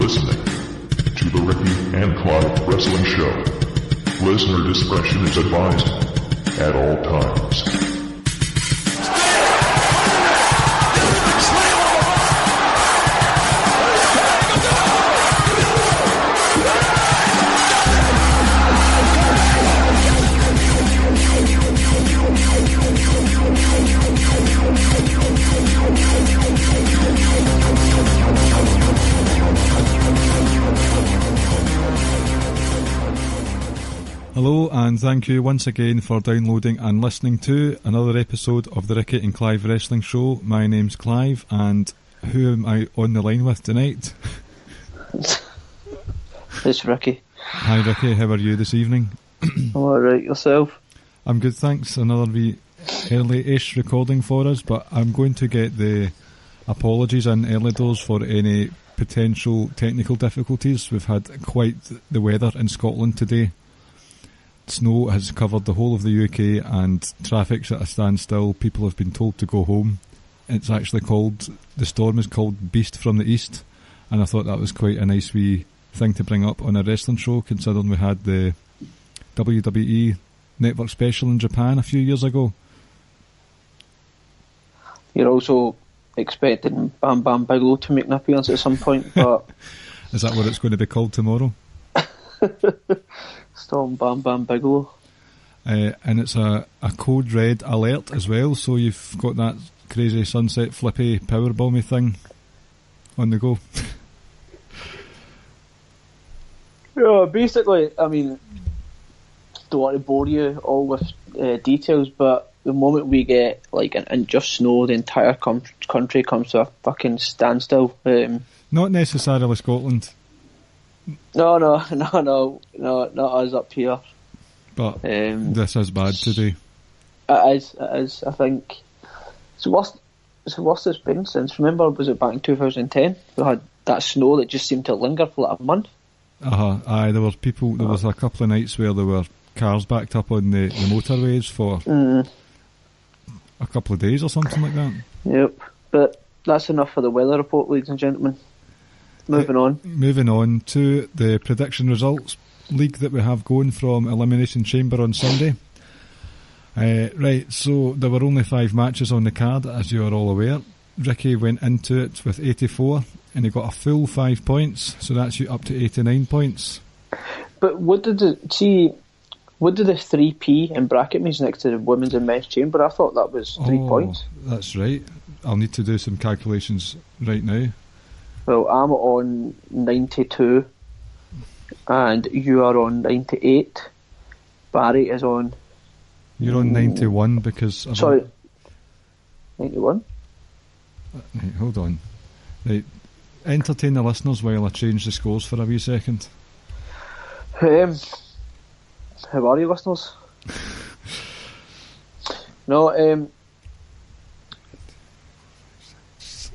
listening to the Ricky and Clive Wrestling Show. Listener discretion is advised at all times. Hello and thank you once again for downloading and listening to another episode of the Ricky and Clive Wrestling Show. My name's Clive, and who am I on the line with tonight? It's Ricky. Hi Ricky, how are you this evening? I'm alright, yourself? I'm good, thanks. Another wee early-ish recording for us, but I'm going to get the apologies in early doors for any potential technical difficulties. We've had quite the weather in Scotland today. Snow has covered the whole of the UK and traffic's at a standstill. People have been told to go home. It's actually the storm is called Beast from the East, and I thought that was quite a nice wee thing to bring up on a wrestling show, considering we had the WWE Network special in Japan a few years ago. You're also expecting Bam Bam Bigelow to make an appearance at some point, but... Is that what it's going to be called tomorrow? Storm Bam Bam Bigelow. And it's a code red alert as well, so you've got that crazy sunset flippy powerbomby thing on the go. Yeah, basically, I mean, don't want to bore you all with details, but the moment we get like an inch of snow, the entire country comes to a fucking standstill. Not necessarily Scotland. No, not us up here. But this is bad today. It is. I think it's the worst it's been since. Remember, was it back in 2010? We had that snow that just seemed to linger for like a month. Aye, there was a couple of nights where there were cars backed up on the motorways for a couple of days or something like that. Yep, but that's enough for the weather report, ladies and gentlemen. Moving on to the prediction results league that we have going from Elimination Chamber on Sunday. Right, so there were only 5 matches on the card, as you are all aware. Ricky went into it with 84 and he got a full 5 points, so that's you up to 89 points. But what did the 3P in bracket means next to the women's and men's chamber? I thought that was 3 points. That's right. I'll need to do some calculations right now. Well, I'm on 92 and you are on 98. Barry is on... You're on 91 because... Sorry, 91? Right, hold on. Right, entertain the listeners while I change the scores for a wee second. How are you, listeners? No,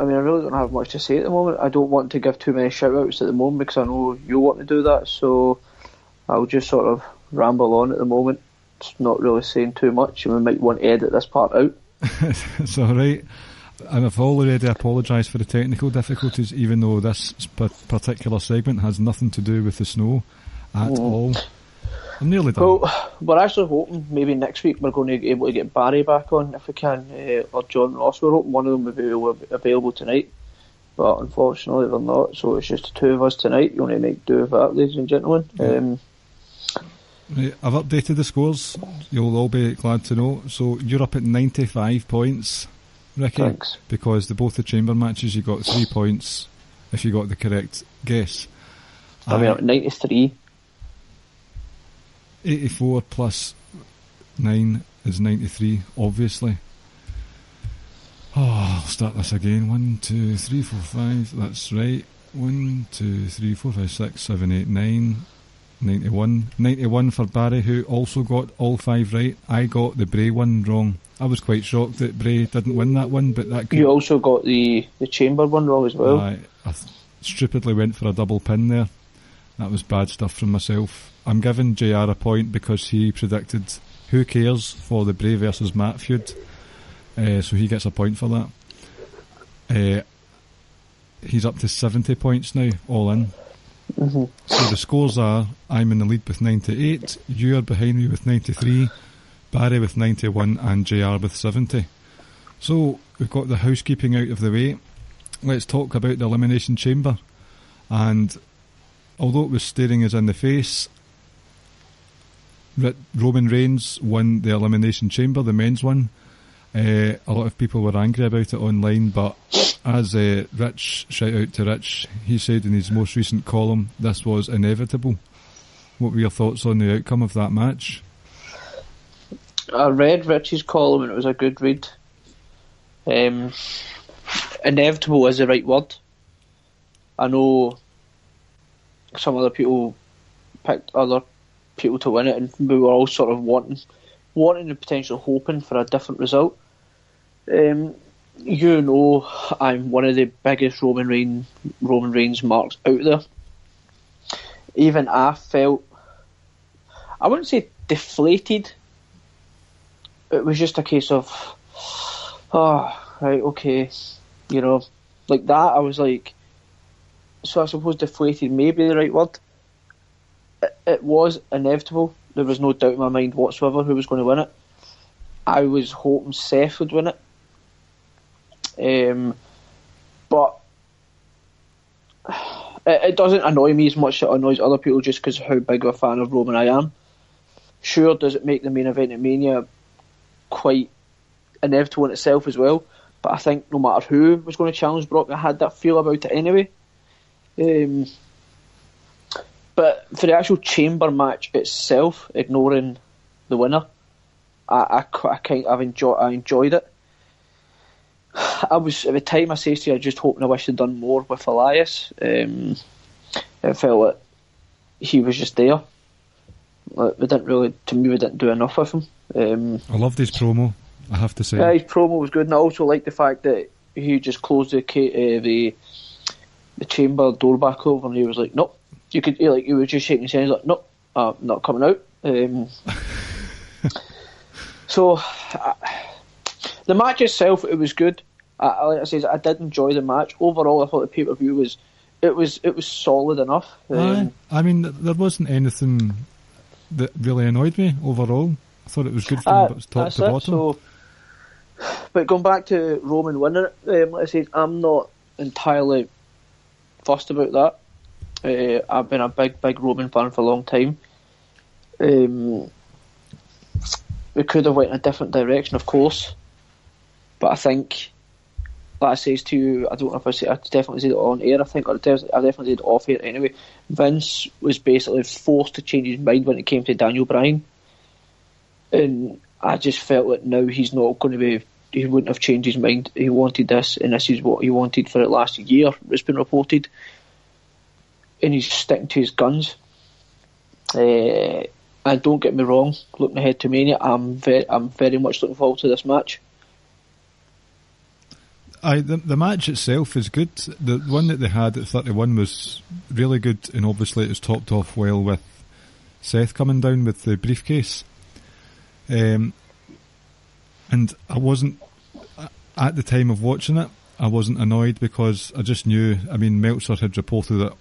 I mean, I really don't have much to say at the moment. I don't want to give too many shout-outs at the moment because I know you want to do that, so I'll just sort of ramble on at the moment. It's not really saying too much, and we might want to edit this part out. It's alright. And I've already apologised for the technical difficulties, even though this particular segment has nothing to do with the snow at all. I'm nearly done. Well, we're actually hoping maybe next week we're going to be able to get Barry back on if we can, or John Ross. We're hoping one of them will be available tonight, but unfortunately they're not, so it's just the two of us tonight. You want to make do with that, ladies and gentlemen. Yeah. Right, I've updated the scores, you'll all be glad to know. So you're up at 95 points, Ricky. Thanks. Because both the chamber matches you got 3 points if you got the correct guess. I mean, 93. 84 plus 9 is 93, obviously. I'll start this again. 1, 2, 3, 4, 5, that's right. 1, 2, 3, 4, 5, 6, 7, 8, 9, 91. 91 for Barry, who also got all 5 right. I got the Bray one wrong. I was quite shocked that Bray didn't win that one, but that could... You also got the chamber one wrong as well. I stupidly went for a double pin there. That was bad stuff from myself. I'm giving JR a point because he predicted Who Cares for the Bray versus Matt feud, so he gets a point for that. he's up to 70 points now, all in. Mm-hmm. So the scores are, I'm in the lead with 98, you are behind me with 93, Barry with 91 and JR with 70. So we've got the housekeeping out of the way. Let's talk about the Elimination Chamber. And although it was staring us in the face, Roman Reigns won the Elimination Chamber, the men's one. A lot of people were angry about it online, but as Rich, shout out to Rich, he said in his most recent column, this was inevitable. What were your thoughts on the outcome of that match? I read Rich's column and it was a good read. Inevitable is the right word. I know some other people picked other people to win it, and we were all sort of wanting and potentially hoping for a different result. I'm one of the biggest Roman Reigns marks out there. Even I felt, I wouldn't say deflated. It was just a case of, right, okay, like that. I was like, so I suppose deflated may be the right word. It was inevitable. There was no doubt in my mind whatsoever who was going to win it. I was hoping Seth would win it. But it doesn't annoy me as much as it annoys other people just because of how big of a fan of Roman I am. Sure, does it make the main event at Mania quite inevitable in itself as well, but I think no matter who was going to challenge Brock, I had that feel about it anyway. But for the actual chamber match itself, ignoring the winner, I enjoyed it. I was at the time, I say to you, I just hoping I wish I'd done more with Elias. It felt like he was just there. We didn't do enough with him. I loved his promo, I have to say. Yeah, his promo was good, and I also liked the fact that he just closed the chamber door back over, and he was like, "Nope." He was just shaking his head, like, "Nope, not coming out." So the match itself, it was good. Like I said, I did enjoy the match. Overall, I thought the pay-per-view was solid enough. I mean, there wasn't anything that really annoyed me overall. I thought it was good from top to bottom. So, but going back to Roman winning it, like I said, I'm not entirely fussed about that. I've been a big Roman fan for a long time. We could have went in a different direction, of course, but I think, like I says to you, I don't know if I definitely said it on air, I definitely did it off air anyway. Vince was basically forced to change his mind when it came to Daniel Bryan, and I just felt that now he's not going to be, he wouldn't have changed his mind. He wanted this, and this is what he wanted for the last year, it's been reported, and he's sticking to his guns. And don't get me wrong, looking ahead to Mania, I'm very much looking forward to this match. The match itself is good. The one that they had at 31 was really good, and obviously it was topped off well with Seth coming down with the briefcase. And I wasn't, at the time of watching it, I wasn't annoyed because I just knew, I mean, Meltzer had reported it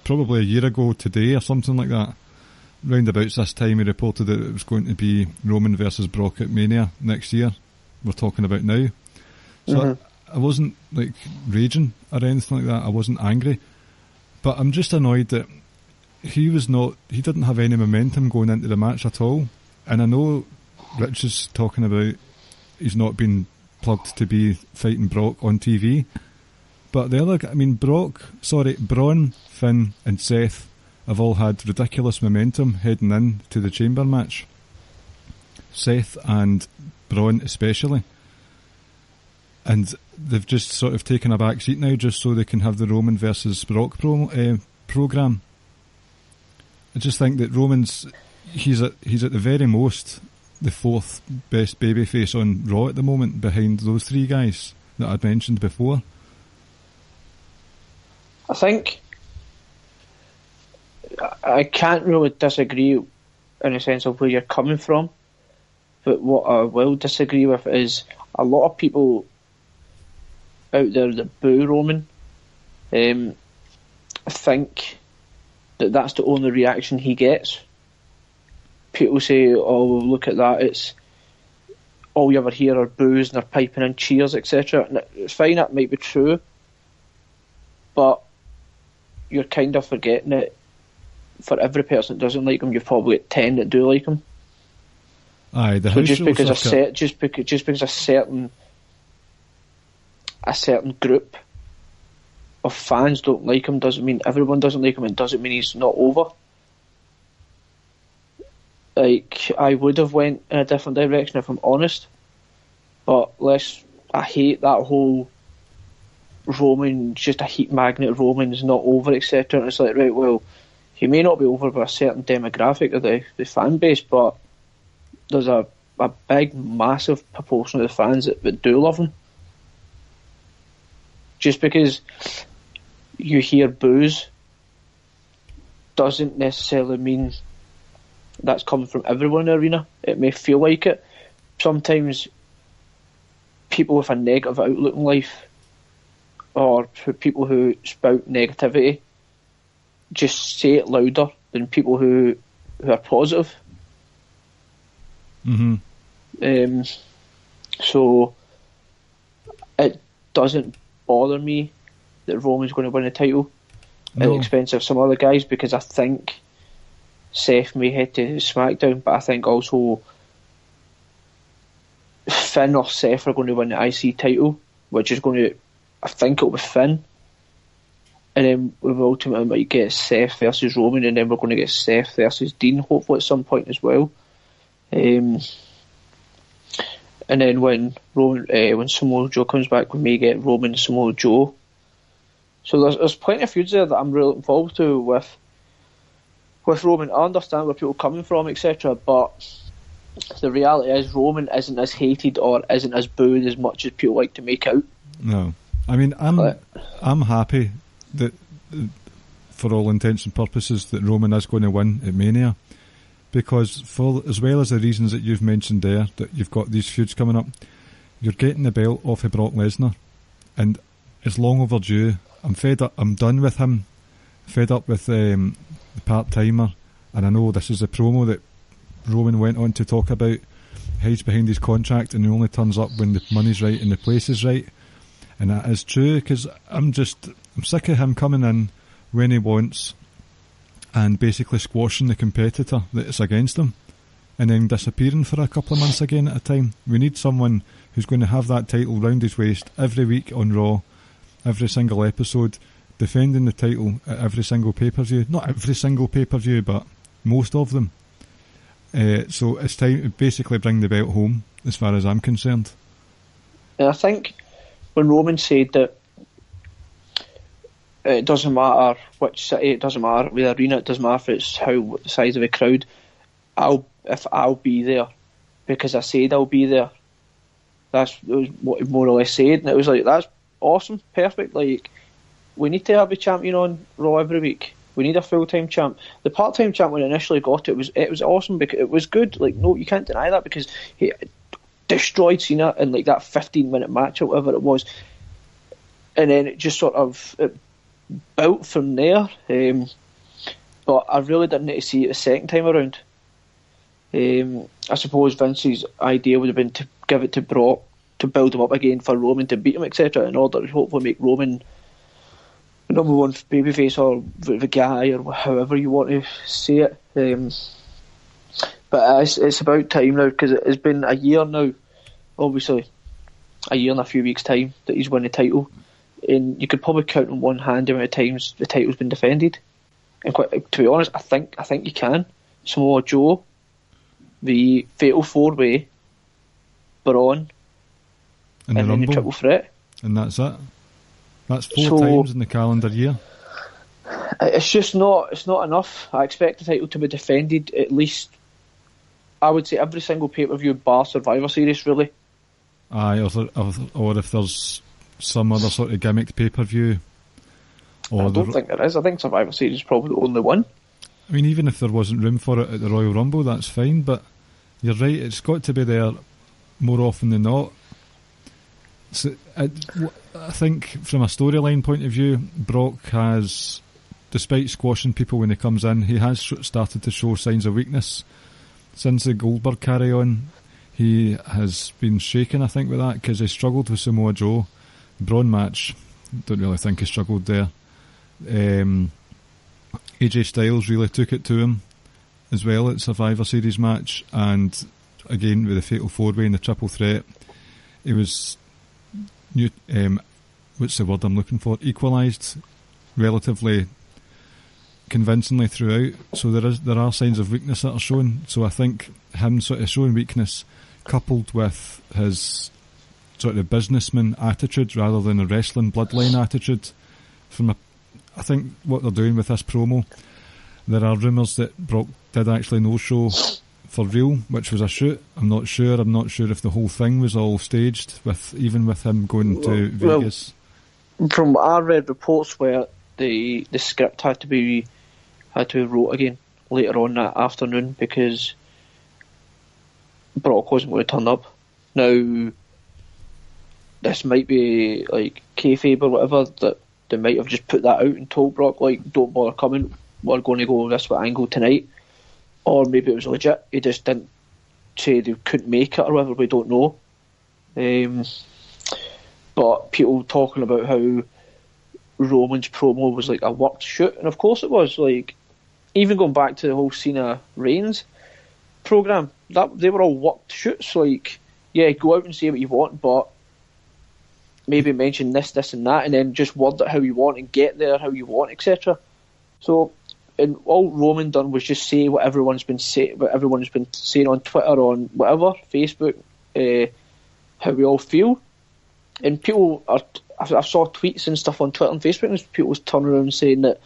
probably a year ago today or something like that. Roundabouts this time he reported that it was going to be Roman versus Brock at Mania next year. We're talking about now. So I wasn't like raging or anything like that. I wasn't angry, but I'm just annoyed that he didn't have any momentum going into the match at all. And I know Rich is talking about he's not been plugged to be fighting Brock on TV, but the other, I mean, Braun, Finn and Seth have all had ridiculous momentum heading in to the chamber match. Seth and Braun especially. And they've just sort of taken a back seat now just so they can have the Roman versus Brock programme. I just think that Roman's, he's at the very most the fourth best babyface on Raw at the moment, behind those three guys that I'd mentioned before. I think I can't really disagree in the sense of where you're coming from, but what I will disagree with is a lot of people out there that boo Roman I think that's the only reaction he gets. People say, oh, well, look at that, it's all you ever hear are boos and they're piping in cheers, etc. It's fine, that might be true, but you're kind of forgetting that for every person that doesn't like him, you've probably got 10 that do like him. Aye, so just because a certain group of fans don't like him doesn't mean everyone doesn't like him, and doesn't mean he's not over. Like, I would have went in a different direction if I'm honest, but I hate that whole Roman, just a heat magnet, Roman's not over, etc. And it's like, right, well, he may not be over by a certain demographic of the fan base, but there's a big, massive proportion of the fans that do love him. Just because you hear boos doesn't necessarily mean that's coming from everyone in the arena. It may feel like it. Sometimes people with a negative outlook in life, or people who spout negativity, just say it louder than people who are positive. Mm-hmm. So it doesn't bother me that Roman's going to win a title at the expense of some other guys, because I think Seth may head to Smackdown, but I think also Finn or Seth are going to win the IC title, which is going to, I think it'll be Finn, and then we ultimately might get Seth versus Roman, and then we're going to get Seth versus Dean hopefully at some point as well. And then when Samoa Joe comes back, we may get Roman and Samoa Joe. So there's plenty of feuds there that I'm really looking forward to with Roman. I understand where people are coming from, etc. But the reality is Roman isn't as hated or isn't as booed as much as people like to make out. No, I mean I'm happy that, for all intents and purposes, that Roman is going to win at Mania. Because for as well as the reasons that you've mentioned there, that you've got these feuds coming up, you're getting the belt off of Brock Lesnar, and it's long overdue. I'm fed up. I'm done with him. Fed up with the part-timer, and I know this is a promo that Roman went on to talk about. Hides behind his contract and he only turns up when the money's right and the place is right, and that is true, because I'm sick of him coming in when he wants and basically squashing the competitor that's against him and then disappearing for a couple of months again at a time. We need someone who's going to have that title round his waist every week on Raw, every single episode, defending the title at every single pay-per-view. Not every single pay-per-view, but most of them. So it's time to basically bring the belt home, as far as I'm concerned. And I think when Roman said that it doesn't matter which city, it doesn't matter with the arena, it doesn't matter if it's the size of the crowd, I'll be there because I said I'll be there. That was what he more or less said, and it was like, that's awesome, perfect. Like, we need to have a champion on Raw every week. We need a full-time champ. The part-time champ, when I initially got it, was awesome because it was good. Like, no, you can't deny that, because he destroyed Cena in like that 15-minute match or whatever it was, and then it just sort of built from there. But I really didn't need to see it the second time around. I suppose Vince's idea would have been to give it to Brock to build him up again for Roman to beat him, etc., in order to hopefully make Roman the number one babyface, or the guy, or however you want to say it. But it's about time now, because it's been a year now, obviously a year and a few weeks' time that he's won the title, and you could probably count on one hand how many times the title's been defended. And to be honest, I think you can. Samoa Joe, the Fatal 4-Way, Braun, and then the Triple Threat. And that's it. That's 4 times in the calendar year. It's just not. It's not enough. I expect the title to be defended at least, I would say, every single pay-per-view bar Survivor Series, really. Aye, or if there's some other sort of gimmicked pay-per-view. I don't think there is. I think Survivor Series is probably the only one. I mean, even if there wasn't room for it at the Royal Rumble, that's fine, but you're right, it's got to be there more often than not. So I think from a storyline point of view, Brock has, despite squashing people when he comes in, he has started to show signs of weakness. Since the Goldberg carry-on, he has been shaken, I think, with that, because he struggled with Samoa Joe. Braun match, don't really think he struggled there. AJ Styles really took it to him as well at Survivor Series match, and again with the Fatal 4-Way and the Triple Threat, it was what's the word I'm looking for? Equalised relatively convincingly throughout. So there are signs of weakness that are shown. So I think him sort of showing weakness, coupled with his sort of businessman attitude rather than a wrestling bloodline attitude, I think what they're doing with this promo, there are rumours that Brock did actually no-show for real, which was a shoot. I'm not sure if the whole thing was all staged, even with him going to Vegas. From what I read, reports where the script had to be wrote again later on that afternoon because Brock wasn't going to turn up. Now, this might be like kayfabe or whatever, that they might have just put that out and told Brock, like, don't bother coming, we're going to go this angle tonight. Or maybe it was legit, he just didn't say they couldn't make it or whatever, we don't know. But people talking about how Roman's promo was like a worked shoot, and of course it was. Like, even going back to the whole Cena Reigns program, that they were all worked shoots. Like, yeah, go out and say what you want, but maybe mention this and that, and then just word it how you want and get there how you want, etc. So, and all Roman done was just say what everyone's been saying on Twitter, on whatever, Facebook, how we all feel. And people are, I saw tweets and stuff on Twitter and Facebook, and people was turning around saying that,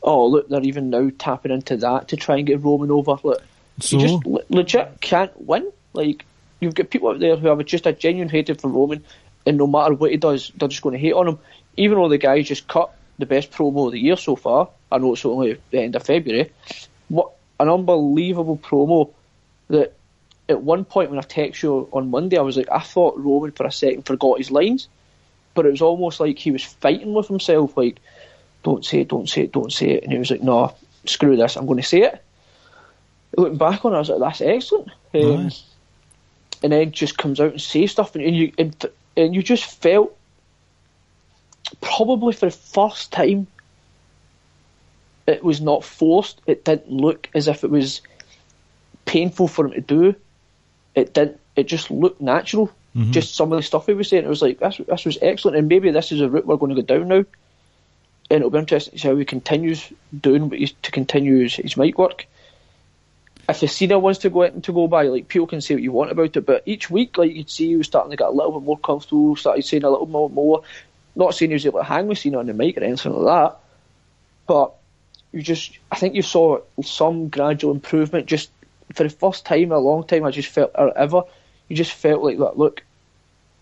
oh look, they're even now tapping into that to try and get Roman over. Look, so? You just legit can't win. Like, you've got people out there who have just a genuine hatred for Roman, and no matter what he does, they're just going to hate on him. Even though the guy just cut the best promo of the year so far, I know it's only the end of February, what an unbelievable promo that at one point when I text you on Monday, I was like, I thought Roman for a second forgot his lines, but it was almost like he was fighting with himself, like, don't say it, and he was like, no, screw this, I'm going to say it. Looking back on it, I was like, that's excellent. Nice. And then just comes out and says stuff, and you just felt, probably for the first time, it was not forced. It didn't look as if it was painful for him to do. It didn't. It just looked natural. Mm-hmm. Just some of the stuff he was saying, it was like, this was excellent, and maybe this is a route we're going to go down now. And it'll be interesting to see how he continues doing to continue his mic work. If the Cena wants to go by, like, people can say what you want about it, but each week, like, you'd see he was starting to get a little bit more comfortable, started saying a little bit more. Not saying he was able to hang with Cena on the mic or anything like that, but I think you saw some gradual improvement. Just for the first time in a long time, I just felt, or ever, you just felt like that. Look,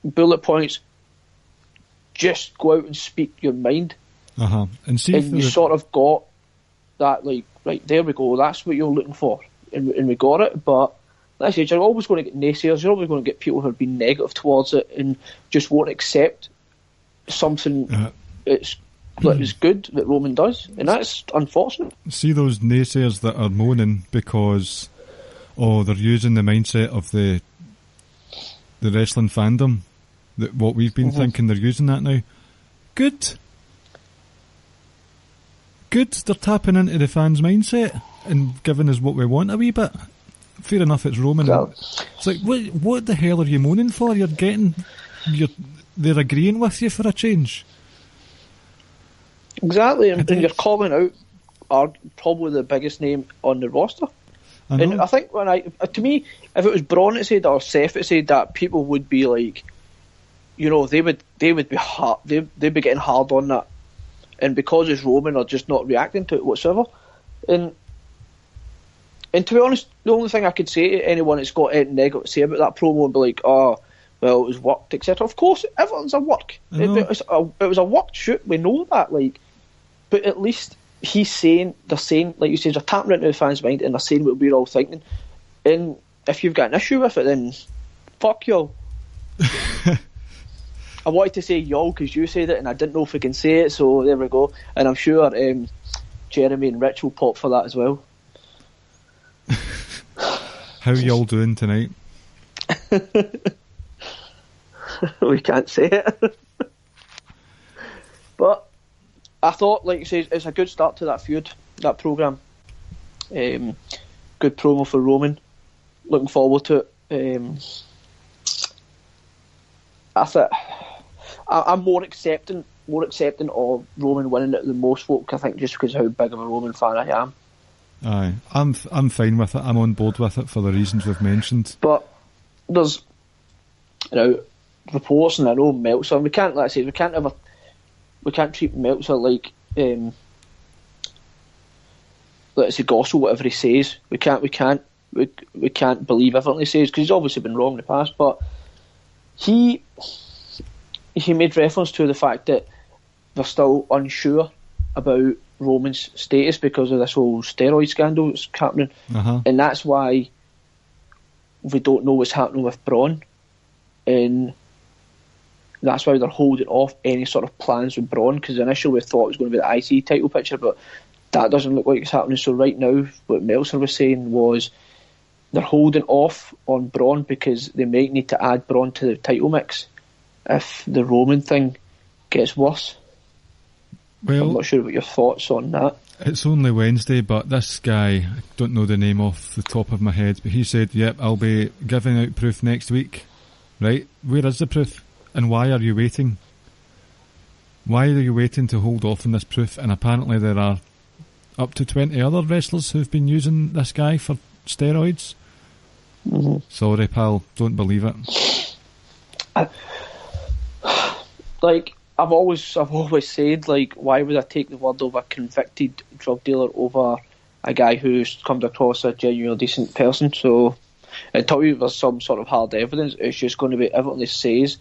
bullet points, just go out and speak your mind. And see, and you sort of got that, like, right, there we go, that's what you're looking for, and we got it. But like I said, you're always going to get naysayers, you're always going to get people who are being negative towards it and just won't accept something it's good that Roman does, and that's unfortunate. See those naysayers that are moaning because they're using the mindset of the wrestling fandom, that what we've been thinking, they're using that now. Good, they're tapping into the fans' mindset and giving us what we want a wee bit. Fair enough, it's Roman. It's like, what the hell are you moaning for? They're agreeing with you for a change. Exactly, and you're calling out probably the biggest name on the roster. And I think to me, if it was Braun that said that or Seth that said that, people would be like, you know, they would be hard, they'd be getting hard on that. And because it's Roman, they're just not reacting to it whatsoever. And to be honest, the only thing I could say to anyone that's got anything negative to say about that promo and be like, oh, well, it was worked, etc. Of course, everything's a work. It was a worked shoot. We know that, like. But at least they're saying, like you said, they're tapping into the fans' mind and they're saying what we're all thinking. And if you've got an issue with it, then fuck you. I wanted to say y'all because you said it and I didn't know if we can say it, so there we go. And I'm sure Jeremy and Rich will pop for that as well. How y'all doing tonight? We can't say it. But I thought, like you said, it's a good start to that feud, that programme. Good promo for Roman. Looking forward to it. I'm more accepting of Roman winning it than most folk, I think, just because of how big of a Roman fan I am. Aye, I'm fine with it. I'm on board with it for the reasons we've mentioned. But there's, reports, and I know Meltzer. We can't, like I say, we can't treat Meltzer like let's say gospel, whatever he says. We can't believe everything he says because he's obviously been wrong in the past. But he made reference to the fact that they're still unsure about Roman's status because of this whole steroid scandal that's happening, and that's why we don't know what's happening with Braun, and that's why they're holding off any sort of plans with Braun, because initially we thought it was going to be the IC title picture, but that doesn't look like it's happening. So right now what Meltzer was saying was they're holding off on Braun because they might need to add Braun to the title mix if the Roman thing gets worse. Well, I'm not sure what your thoughts on that. It's only Wednesday, but this guy, I don't know the name off the top of my head, but he said, yep, I'll be giving out proof next week. Right? Where is the proof? And why are you waiting? Why are you waiting to hold off on this proof? And apparently there are up to 20 other wrestlers who've been using this guy for steroids. Mm-hmm. Sorry, pal, don't believe it. I've always said, like, why would I take the word of a convicted drug dealer over a guy who's come across a genuinely decent person? So until there's some sort of hard evidence, it's just going to be, everything he says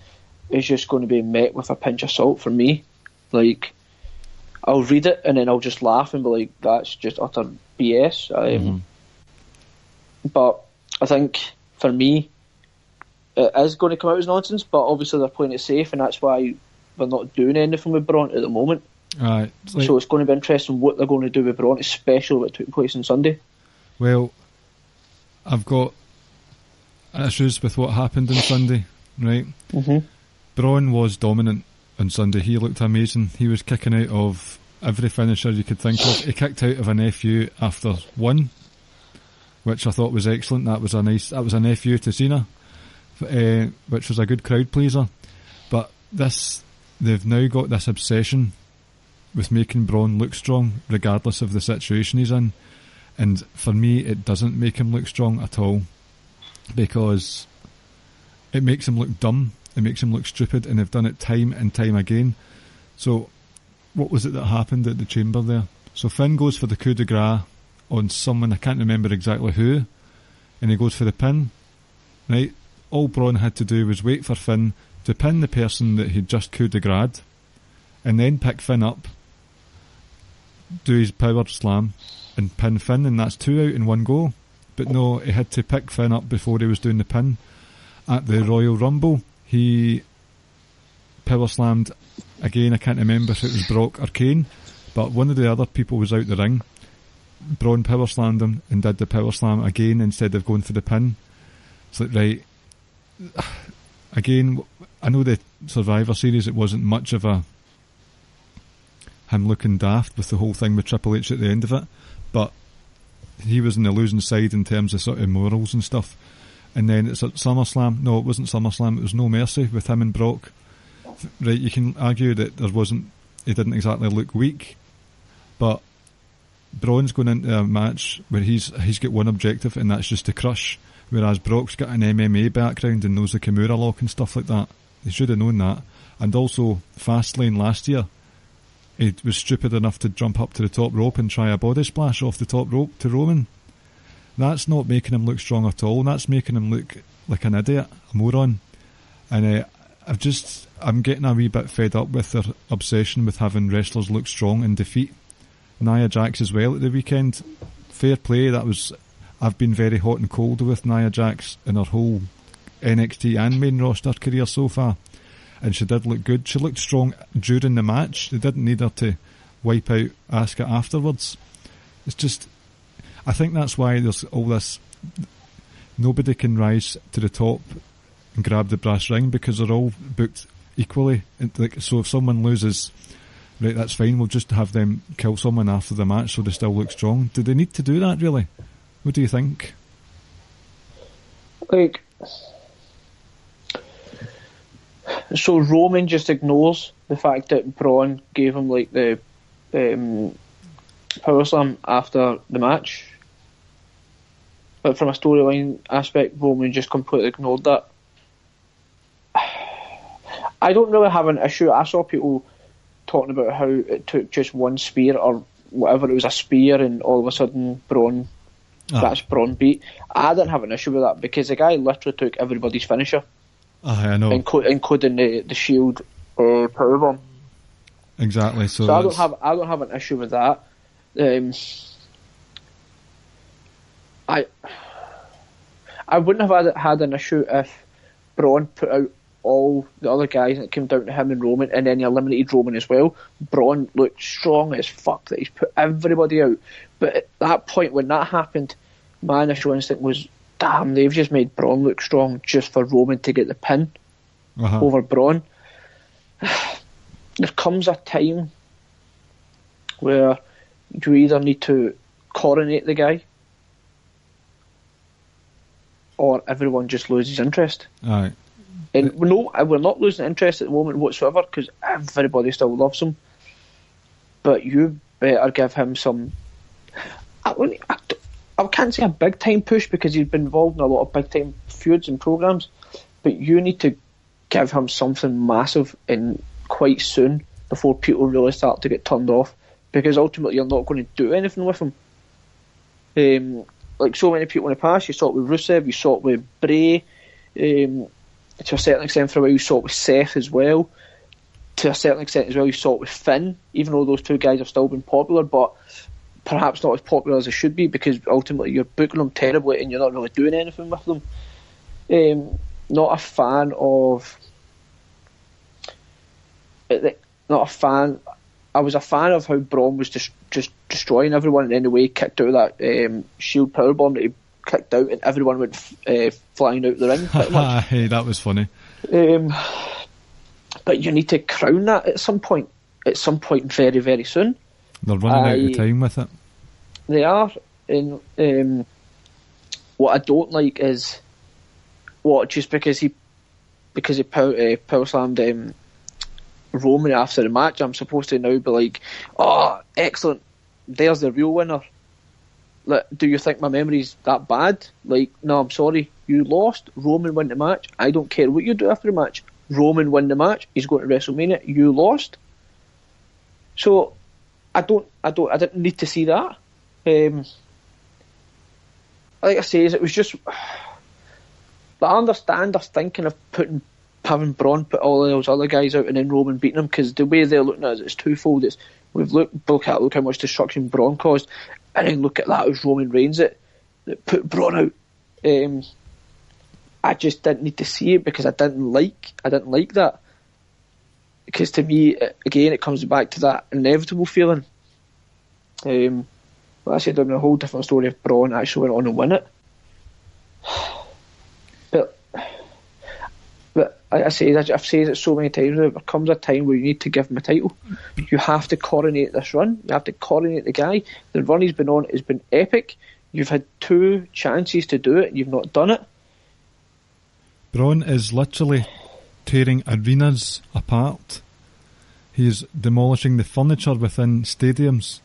is just going to be met with a pinch of salt for me. Like, I'll read it and then I'll just laugh and be like, that's just utter BS. But I think for me it is going to come out as nonsense, but obviously they're playing it safe, and that's why they're not doing anything with Braun at the moment. Right. So it's going to be interesting what they're going to do with Braun, especially what took place on Sunday. Well, I've got issues with what happened on Sunday, right? Mm-hmm. Braun was dominant on Sunday. He looked amazing. He was kicking out of every finisher you could think of. He kicked out of an FU after one, which I thought was excellent. That was an FU to Cena, which was a good crowd pleaser. But they've now got this obsession with making Braun look strong regardless of the situation he's in, and for me it doesn't make him look strong at all, because it makes him look dumb, it makes him look stupid, and they've done it time and time again. So what was it that happened at the chamber there? So Finn goes for the coup de grace on someone, I can't remember exactly who, and he goes for the pin, right? All Braun had to do was wait for Finn to pin the person that he'd just coup de graced, and then pick Finn up, do his power slam, and pin Finn, and that's 2 out in one go. But no, he had to pick Finn up before he was doing the pin. At the Royal Rumble, he power slammed again. I can't remember if it was Brock or Kane, but one of the other people was out the ring. Braun power slammed him and did the power slam again instead of going for the pin. It's like, right, again, I know the Survivor Series, it wasn't much of a him looking daft with the whole thing with Triple H at the end of it, but he was on the losing side in terms of sort of morals and stuff. And then it's at SummerSlam. No, it wasn't SummerSlam, it was No Mercy with him and Brock. Right, you can argue that he didn't exactly look weak, but Braun's going into a match where he's got one objective, and that's just to crush, whereas Brock's got an MMA background and knows the Kimura lock and stuff like that. He should have known that. And also, Fastlane last year, he was stupid enough to jump up to the top rope and try a body splash off the top rope to Roman. That's not making him look strong at all. That's making him look like an idiot, a moron. And I'm getting a wee bit fed up with their obsession with having wrestlers look strong in defeat. Nia Jax as well at the weekend. Fair play. I've been very hot and cold with Nia Jax in her whole NXT and main roster career so far. and she did look good. She looked strong during the match. They didn't need her to wipe out Asuka afterwards. It's just, I think that's why there's all this. Nobody can rise to the top and grab the brass ring because they're all booked equally. So if someone loses, right, that's fine. We'll just have them kill someone after the match so they still look strong. Do they need to do that, really? What do you think? Like, so Roman just ignores the fact that Braun gave him like the power slam after the match, but from a storyline aspect, Roman just completely ignored that. I don't really have an issue. I saw people talking about how it took just one spear or whatever, it was a spear, and all of a sudden Braun, that's Braun beat. I didn't have an issue with that because the guy literally took everybody's finisher. I know, including the Shield powerbomb. Exactly. So I don't have an issue with that. I wouldn't have had an issue if Braun put out all the other guys and it came down to him and Roman, and then he eliminated Roman as well. Braun looked strong as fuck that he's put everybody out. But at that point when that happened, my initial instinct was, damn, they've just made Braun look strong just for Roman to get the pin over Braun. There comes a time where you either need to coronate the guy or everyone just loses interest. Aye. And no, we're not losing interest at the moment whatsoever because everybody still loves him. But you better give him some. I can't say a big time push because he's been involved in a lot of big time feuds and programs. But you need to give him something massive and quite soon before people really start to get turned off. Because ultimately you're not going to do anything with him. Like so many people in the past, you saw it with Rusev, you saw it with Bray. To a certain extent for a while you saw it with Seth as well. To a certain extent as well you saw it with Finn, even though those two guys have still been popular, but perhaps not as popular as they should be because ultimately you're booking them terribly and you're not really doing anything with them. Not a fan of I was a fan of how Braun was just destroying everyone, and then the way he kicked out of that Shield powerbomb that he kicked out and everyone went flying out the ring pretty much. Hey, that was funny. But you need to crown that at some point very, very soon. They're running out of time with it. They are. And what I don't like is just because he power slammed Roman after the match, I'm supposed to now be like, oh, excellent, there's the real winner. Like, do you think my memory's that bad? Like, no, I'm sorry, you lost. Roman won the match. I don't care what you do after the match. Roman won the match. He's going to WrestleMania. You lost. So I didn't need to see that. Like I say, it was just. But I understand they're thinking of having Braun put all those other guys out and then Roman beating him, because the way they're looking at it's twofold. It's look how much destruction Braun caused, and then look at that as Roman Reigns that put Braun out. I just didn't need to see it because I didn't like that. Because to me, again, it comes back to that inevitable feeling. Well, I said in a whole different story if Braun actually went on and win it. But like I say, I've said it so many times now, there comes a time where you need to give him a title. You have to coronate this run. You have to coronate the guy. The run he's been on has been epic. You've had 2 chances to do it and you've not done it. Braun is literally tearing arenas apart. He is demolishing the furniture within stadiums,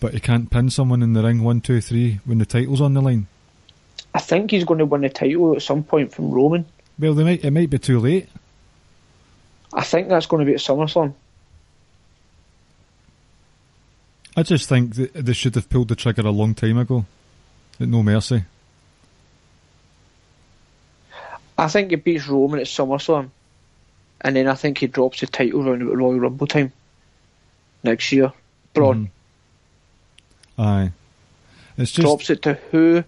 but he can't pin someone in the ring 1, 2, 3 when the title's on the line. I think he's going to win the title at some point from Roman. Well, it might be too late. I think that's going to be at SummerSlam. I just think that they should have pulled the trigger a long time ago. At No Mercy. I think he beats Roman at SummerSlam, and then I think he drops the title around at Royal Rumble time next year. Braun. Aye. It's just drops it to who?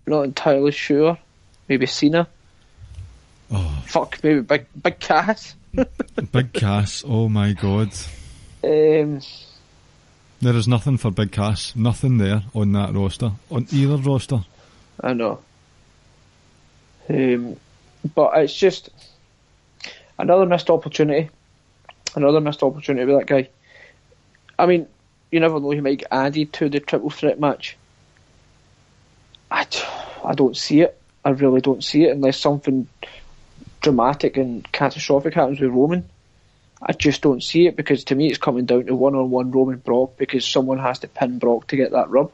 Not entirely sure. Maybe Cena. Oh, Fuck, maybe Big Cass. Big Cass, oh my god. Um, There is nothing for Big Cass. Nothing there on that roster. On either roster. I know. But it's just another missed opportunity. Another missed opportunity with that guy. I mean, you never know, he might get added to the triple threat match. I don't see it. I really don't see it unless something dramatic and catastrophic happens with Roman. I just don't see it, because to me it's coming down to one-on-one Roman Brock, because someone has to pin Brock to get that rub.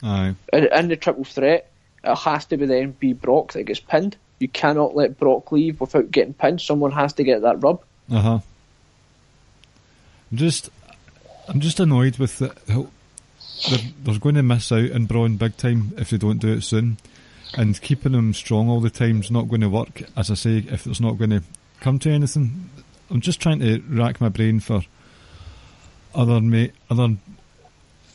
Aye. In the triple threat, it has to be Brock that gets pinned. You cannot let Brock leave without getting pinned. Someone has to get that rub. I'm just annoyed with how they're going to miss out on Braun big time if they don't do it soon. And keeping him strong all the time is not going to work, as I say, if it's not going to come to anything. I'm just trying to rack my brain for other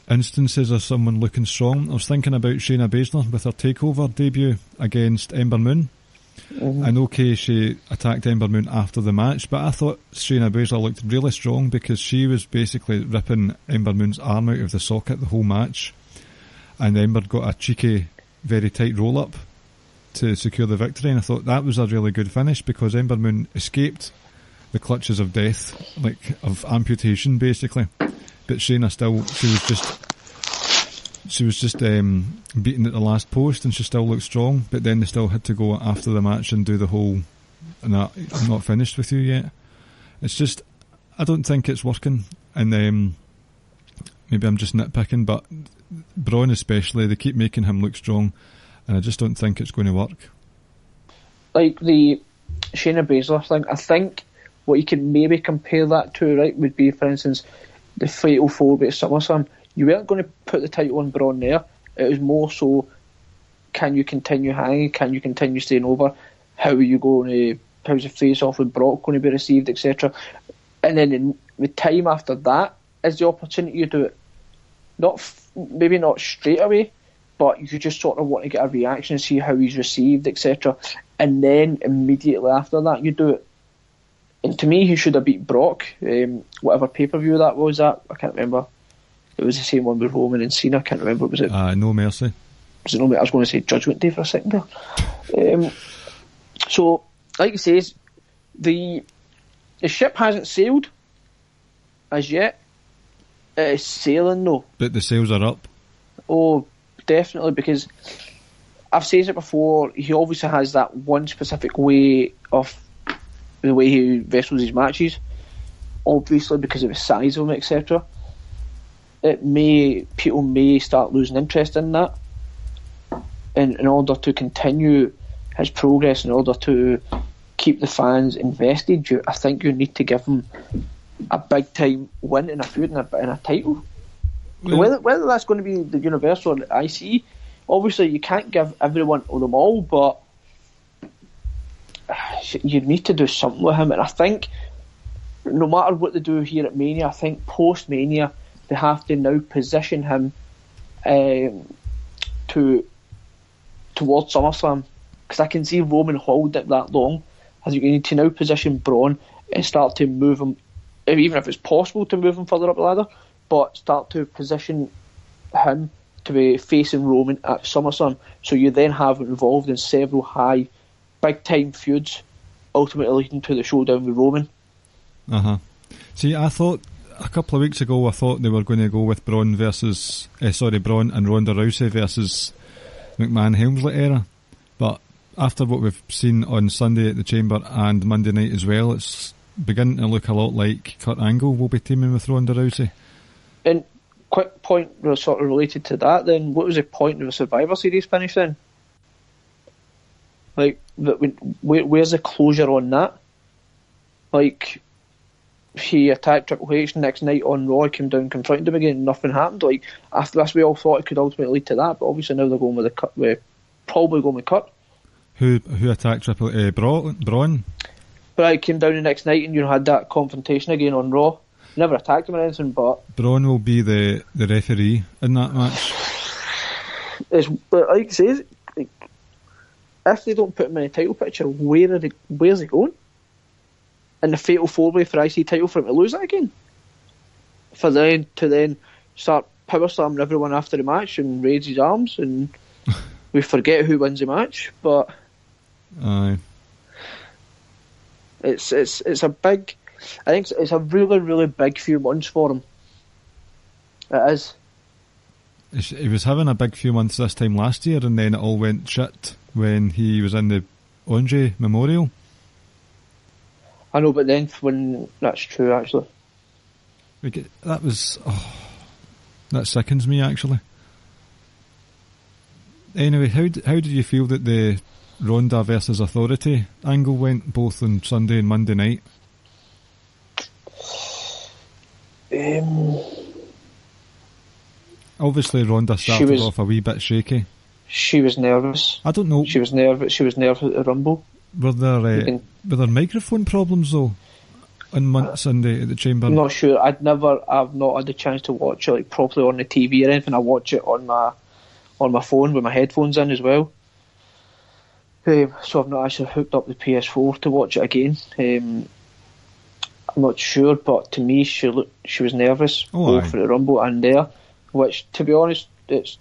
instances of someone looking strong. I was thinking about Shayna Baszler with her takeover debut against Ember Moon. Mm-hmm. And okay, she attacked Ember Moon after the match, but I thought Shayna Baszler looked really strong because she was basically ripping Ember Moon's arm out of the socket the whole match, and Ember got a cheeky, very tight roll-up to secure the victory, and I thought that was a really good finish because Ember Moon escaped the clutches of death, like of amputation basically, but Shayna still, she was just beaten at the last post and she still looked strong, but then they still had to go after the match and do the whole I'm not finished with you yet. It's just, I don't think it's working, and maybe I'm just nitpicking, but Braun especially, they keep making him look strong and I just don't think it's going to work. Like the Shayna Baszler thing, I think what you can maybe compare that to, right, would be, for instance, the Fatal 4-Way at SummerSlam. You weren't going to put the title on Braun there. It was more so, can you continue hanging? Can you continue staying over? How are you going to? How's the face-off with Brock going to be received, etc. And then in the time after that is the opportunity to do it. Maybe not straight away, but you just sort of want to get a reaction and see how he's received, etc. And then immediately after that, you do it. And to me, he should have beat Brock. Whatever pay-per-view that was at, I can't remember. It was the same one with Roman and Cena. I can't remember. Was it? No Mercy. Was it No Mercy? I was going to say Judgment Day for a second there. So, like it says, the ship hasn't sailed as yet. It is sailing though. But the sails are up. Oh, definitely, because I've said it before. He obviously has that one specific way of the way he wrestles his matches. Obviously, because of the size of him, etc. People may start losing interest in that. And in order to continue his progress, in order to keep the fans invested, I think you need to give him a big time win in a feud and a title. Yeah. Whether that's going to be the Universal or the IC, obviously you can't give everyone or them all, but you need to do something with him. And I think no matter what they do here at Mania, I think post Mania they have to now position him towards SummerSlam, because I can see Roman holding it that long. I think you need to now position Braun and start to move him, even if it's possible to move him further up the ladder, but start to position him to be facing Roman at SummerSlam, so you then have him involved in several big time feuds, ultimately leading to the showdown with Roman. See, I thought a couple of weeks ago, I thought they were going to go with Braun and Ronda Rousey versus McMahon Helmsley era, but after what we've seen on Sunday at the Chamber and Monday night as well, it's beginning to look a lot like Kurt Angle will be teaming with Ronda Rousey. And quick point sort of related to that then, what was the point of the Survivor Series finish then? Like, where's the closure on that? Like, he attacked Triple H next night on Raw, came down, confronted him again, nothing happened. Like, after this, we all thought it could ultimately lead to that, but obviously now they're going with probably going with Kurt. Who attacked Braun? But I came down the next night and you had that confrontation again on Raw. Never attacked him or anything, but Braun will be the referee in that match. But like I say, if they don't put him in a title picture, where's he going? In the fatal 4-way for IC title for him to lose it again? For them to then start power slamming everyone after the match and raise his arms and we forget who wins the match. But aye. It's a big, I think it's a really, really big few months for him. It is. He was having a big few months this time last year, and then it all went shit when he was in the Andre Memorial. I know, but then when that's true, actually. That sickens me, actually. Anyway, how did you feel that the Ronda versus Authority angle went, both on Sunday and Monday night? Obviously, Ronda started off a wee bit shaky. She was nervous. I don't know. She was nervous at the Rumble. Were there microphone problems though on Sunday at the Chamber? I'm not sure. I've not had the chance to watch it properly on the TV or anything. I watch it on my phone with my headphones in as well. So I've not actually hooked up the PS4 to watch it again. I'm not sure, but to me she was nervous both for the Rumble and there. Which, to be honest, it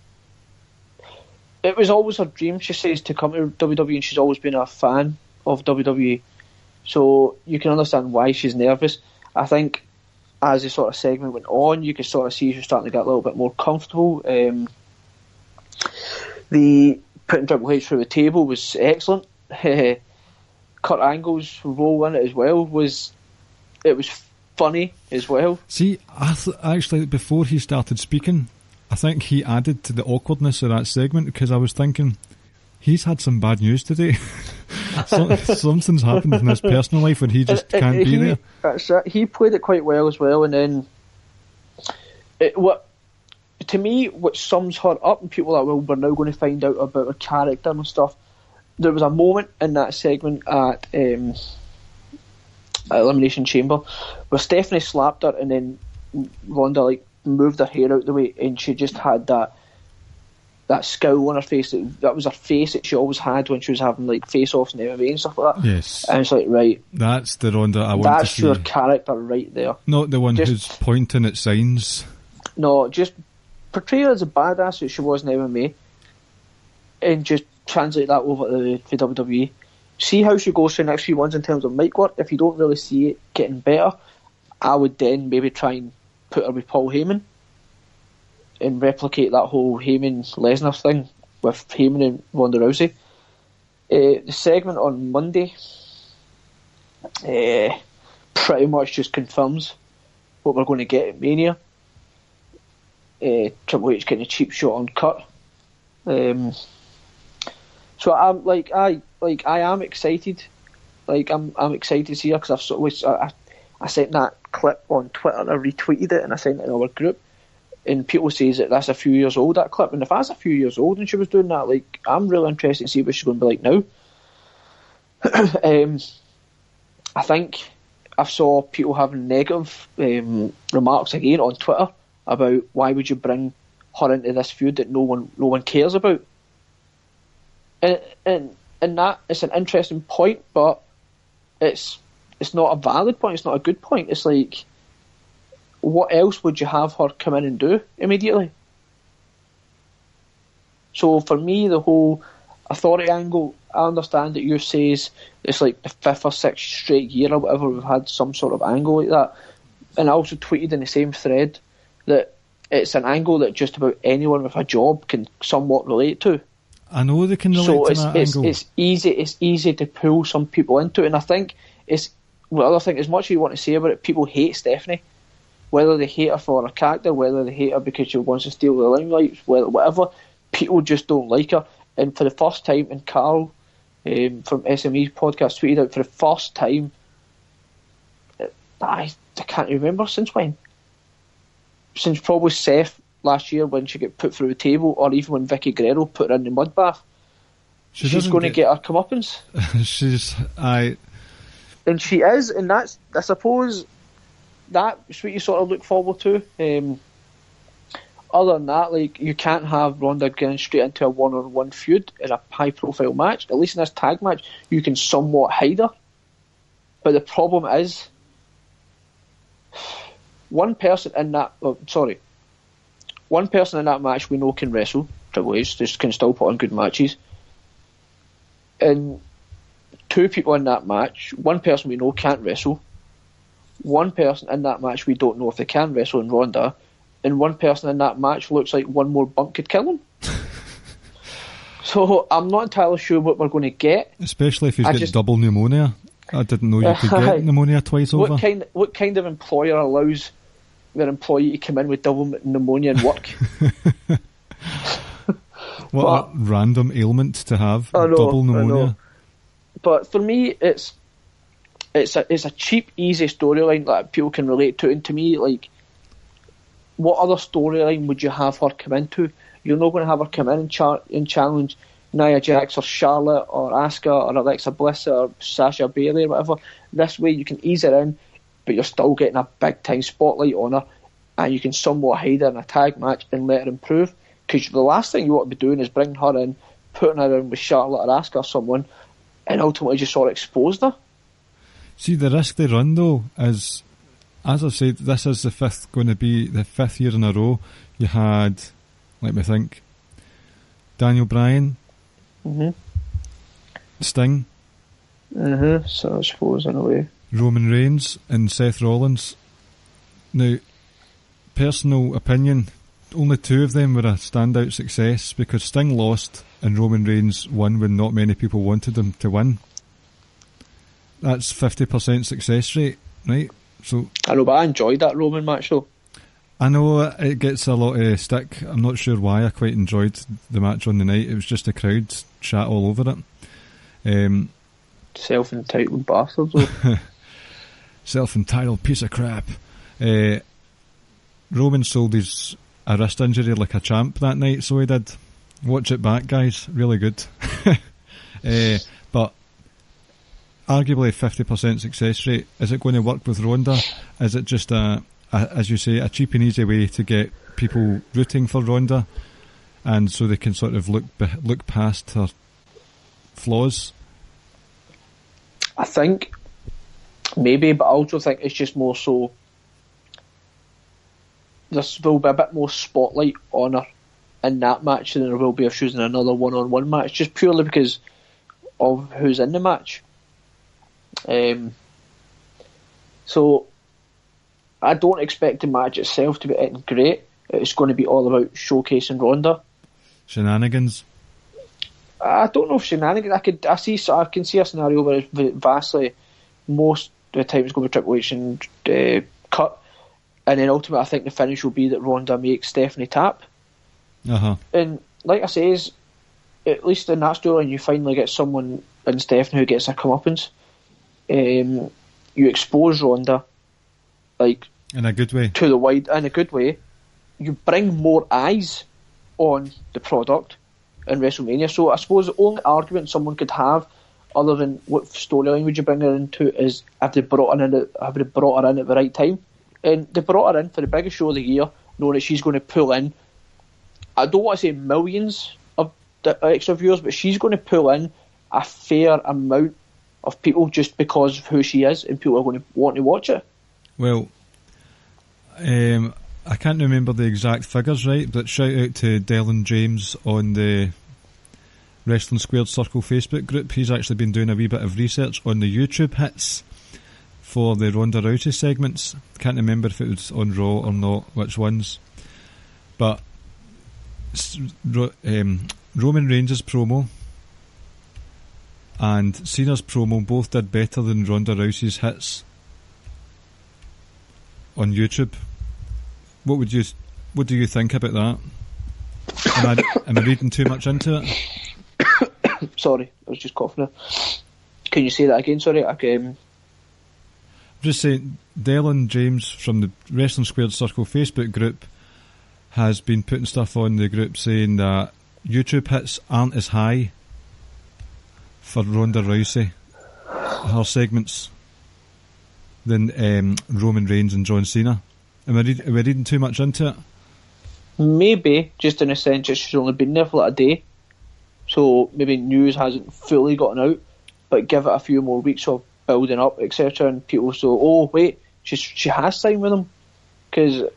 was always her dream, she says, to come to WWE, and she's always been a fan of WWE. So you can understand why she's nervous. I think as the sort of segment went on, you could sort of see she was starting to get a little bit more comfortable. The putting Triple H through the table was excellent. Kurt Angle's role in it as well was funny as well. See, actually, before he started speaking, I think he added to the awkwardness of that segment, because I was thinking, he's had some bad news today. Something's happened in his personal life and he just can't be there. That's it. He played it quite well as well, and then what sums her up, and people are, well, we're now going to find out about her character and stuff. There was a moment in that segment at Elimination Chamber where Stephanie slapped her, and then Ronda moved her hair out the way, and she just had that scowl on her face. That was her face that she always had when she was having face-offs and MMA and stuff like that. Yes. And it's right, that's the Ronda I want to see. That's your character right there. Not the one who's pointing at signs. No, just portray her as a badass that she was in MMA, and just translate that over to WWE. See how she goes for the next few months in terms of mic work. If you don't really see it getting better, I would then maybe try and put her with Paul Heyman and replicate that whole Heyman-Lesnar thing with Heyman and Ronda Rousey. The segment on Monday pretty much just confirms what we're going to get at Mania. Triple H getting a cheap shot on Kurt. So I am excited. I'm excited to see her, because I sent that clip on Twitter and I retweeted it and I sent it in our group. And people say that that's a few years old, that clip. And if that's a few years old and she was doing that, I'm really interested to see what she's going to be like now. I think I saw people having negative remarks again on Twitter about why would you bring her into this feud that no one cares about. And that is an interesting point, but it's not a valid point. It's not a good point. It's what else would you have her come in and do immediately? So for me, the whole Authority angle, I understand that you says it's the 5th or 6th straight year or whatever we've had some sort of angle like that. And I also tweeted in the same thread that it's an angle that just about anyone with a job can somewhat relate to. I know they can relate to that angle. It's easy to pull some people into it, and I think as much as you want to say about it, people hate Stephanie. Whether they hate her for her character, whether they hate her because she wants to steal the limelight, whatever, people just don't like her. And for the first time, and Carl from SME's podcast tweeted out, for the first time, I can't remember since when. Since probably Seth last year when she got put through the table, or even when Vicky Guerrero put her in the mud bath. She's going to get her comeuppance. And she is, and that's, I suppose, that's what you sort of look forward to. other than that, like, you can't have Ronda getting straight into a one-on-one feud in a high-profile match. At least in this tag match, you can somewhat hide her. But the problem is, one person in that match we know can wrestle. Triple H just can still put on good matches. And two people in that match, one person we know can't wrestle. One person in that match we don't know if they can wrestle in Ronda. And one person in that match looks like one more bump could kill him. So I'm not entirely sure what we're going to get. Especially if he's got double pneumonia. I didn't know you could get pneumonia twice over. What kind of employer allows their employee to come in with double pneumonia and work? What a random ailment to have, double pneumonia. But for me, it's a cheap, easy storyline that people can relate to. And to me, like, what other storyline would you have her come into? You're not going to have her come in and challenge Nia Jax or Charlotte or Asuka or Alexa Bliss or Sasha Bayley or whatever. This way you can ease her in, but you're still getting a big time spotlight on her, and you can somewhat hide her in a tag match and let her improve. Because the last thing you want to be doing is bringing her in, putting her in with Charlotte or Asuka or someone, and ultimately just sort of exposing her. See, the risk they run though is, as I've said, this is going to be the fifth year in a row. You had, let me think, Daniel Bryan, Sting, so I suppose in a way, Roman Reigns and Seth Rollins. Now, personal opinion, only two of them were a standout success because Sting lost and Roman Reigns won when not many people wanted him to win. That's 50% success rate, right? So I know, but I enjoyed that Roman match though. I know it gets a lot of stick. I'm not sure why. I quite enjoyed the match on the night. It was just the crowd chat all over it. Self-entitled bastards though. Self-entitled piece of crap. Roman sold his a wrist injury like a champ that night, so he did. Watch it back, guys. Really good. But arguably 50% success rate. Is it going to work with Ronda? Is it just as you say, a cheap and easy way to get people rooting for Ronda, and so they can sort of look past her flaws? I think maybe, but I also think it's just more so there will be a bit more spotlight on her in that match than there will be if she was in another one-on-one match, just purely because of who's in the match. So I don't expect the match itself to be anything great. It's going to be all about showcasing Ronda. Shenanigans. I don't know if shenanigans. I can see a scenario where it's vastly most of the time it's going to be Triple H and cut, and then ultimately I think the finish will be that Ronda makes Stephanie tap. And like I say, at least in that storyline you finally get someone in Stephanie who gets a comeuppance. You expose Ronda, like, in a good way, to the wide, in a good way. You bring more eyes on the product in WrestleMania. So I suppose the only argument someone could have, other than what storyline would you bring her into, is have they brought her in at the right time. And they brought her in for the biggest show of the year, knowing that she's going to pull in, I don't want to say millions of extra viewers, but she's going to pull in a fair amount of people just because of who she is, and people are going to want to watch it. Well, I can't remember the exact figures, right, but shout out to Dylan James on the Wrestling Squared Circle Facebook group. He's actually been doing a wee bit of research on the YouTube hits for the Ronda Rousey segments. Can't remember if it was on Raw or not, which ones. But Roman Reigns' promo and Cena's promo both did better than Ronda Rousey's hits on YouTube. What do you think about that? Am I reading too much into it? Sorry, I was just coughing. Can you say that again? Sorry. Just saying, Dylan James from the Wrestling Squared Circle Facebook group has been putting stuff on the group saying that YouTube hits aren't as high for Ronda Rousey, her segments, than Roman Reigns and John Cena. Am I reading too much into it? Maybe, just in a sense that she's only been there for like a day, so maybe news hasn't fully gotten out, but give it a few more weeks of building up, etc., and people say, oh wait, she has signed with them, because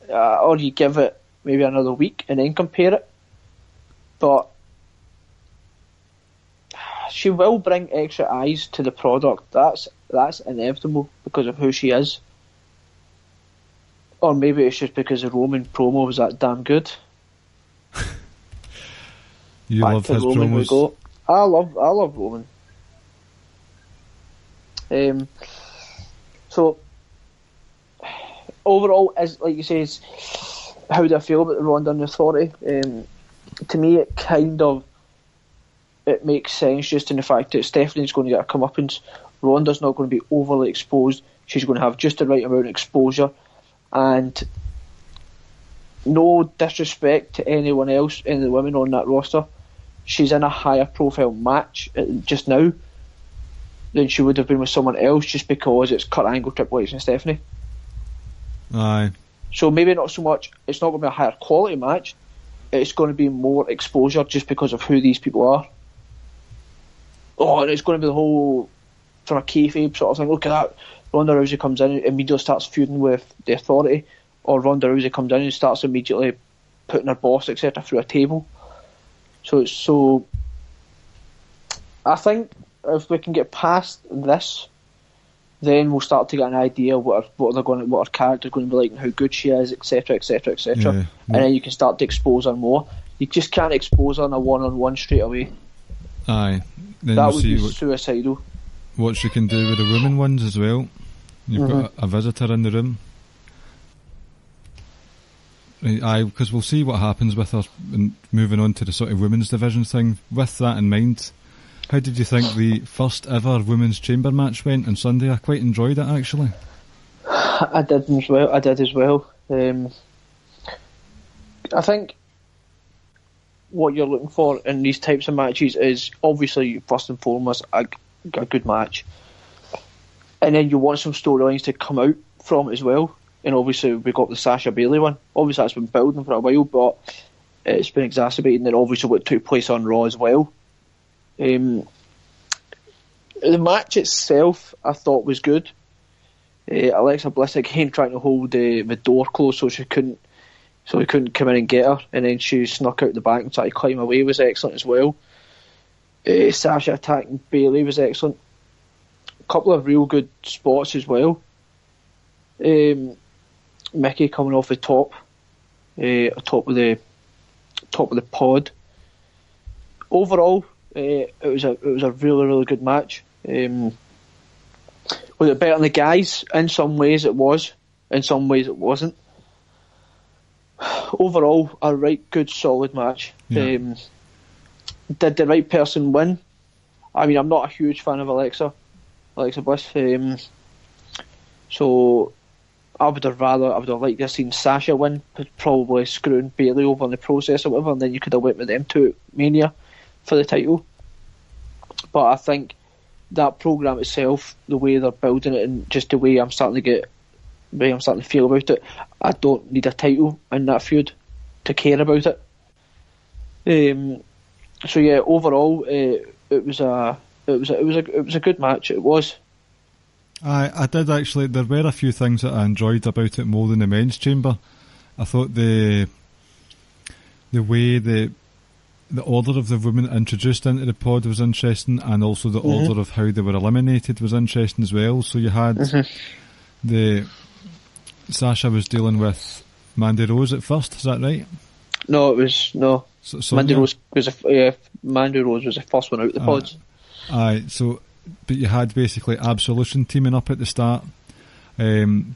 or you give it maybe another week and then compare it, but she will bring extra eyes to the product. That's inevitable because of who she is. Or maybe it's just because the Roman promo was that damn good. You Back love to his Roman promos. we go. I love Roman. So overall, as like you say, how do I feel about the Ronda and the Authority? To me, it makes sense just in the fact that Stephanie's going to get a comeuppance. Ronda's not going to be overly exposed. She's going to have just the right amount of exposure. And no disrespect to anyone else in the women on that roster, she's in a higher profile match just now than she would have been with someone else, just because it's Kurt Angle, Triple H and Stephanie. Aye. So maybe not so much, it's not going to be a higher quality match, it's going to be more exposure just because of who these people are. Oh, and it's going to be the whole, from a kayfabe sort of thing, look at that, Ronda Rousey comes in and immediately starts feuding with the Authority, or Ronda Rousey comes in and starts immediately putting her boss, etc., through a table. So I think if we can get past this, then we'll start to get an idea what her character's going to be like and how good she is, etc., etc., etc. And then you can start to expose her more. You just can't expose her in a one-on-one straight away. Aye. Then That we'll would see be suicidal. what she can do with the women ones as well. You've got a visitor in the room. Right, aye, because we'll see what happens with her and moving on to the sort of women's division thing. With that in mind, how did you think the first ever women's chamber match went on Sunday? I quite enjoyed it, actually. I did as well. I think what you're looking for in these types of matches is obviously first and foremost a good match, and then you want some storylines to come out from it as well. And obviously we got the Sasha Bayley one. Obviously that's been building for a while, but it's been exacerbated. And then obviously what took place on Raw as well. The match itself I thought was good. Alexa Bliss again trying to hold the door closed so he couldn't come in and get her, and then she snuck out the back and tried to climb away was excellent as well. Sasha attacking Bayley was excellent. A couple of real good spots as well. Mickey coming off the top of the pod. Overall, it was a really, really good match. Was it better than the guys? In some ways it was, in some ways it wasn't. Overall, a right good solid match. Yeah. Did the right person win? I mean, I'm not a huge fan of Alexa Bliss, so I would have liked to have seen Sasha win, probably screwing Bayley over in the process or whatever, and then you could have went with them to Mania for the title. But I think that program itself, the way they're building it, and just the way I'm starting to feel about it, I don't need a title in that feud to care about it. So yeah, overall, it was a good match. It was. I did actually. There were a few things that I enjoyed about it more than the men's chamber. I thought the way the order of the women introduced into the pod was interesting, and also the order of how they were eliminated was interesting as well. So you had the Sasha was dealing with Mandy Rose at first. Is that right? No, it was no. Mandy Rose was Mandy Rose was the first one out the pods. Aye, so but you had basically Absolution teaming up at the start, having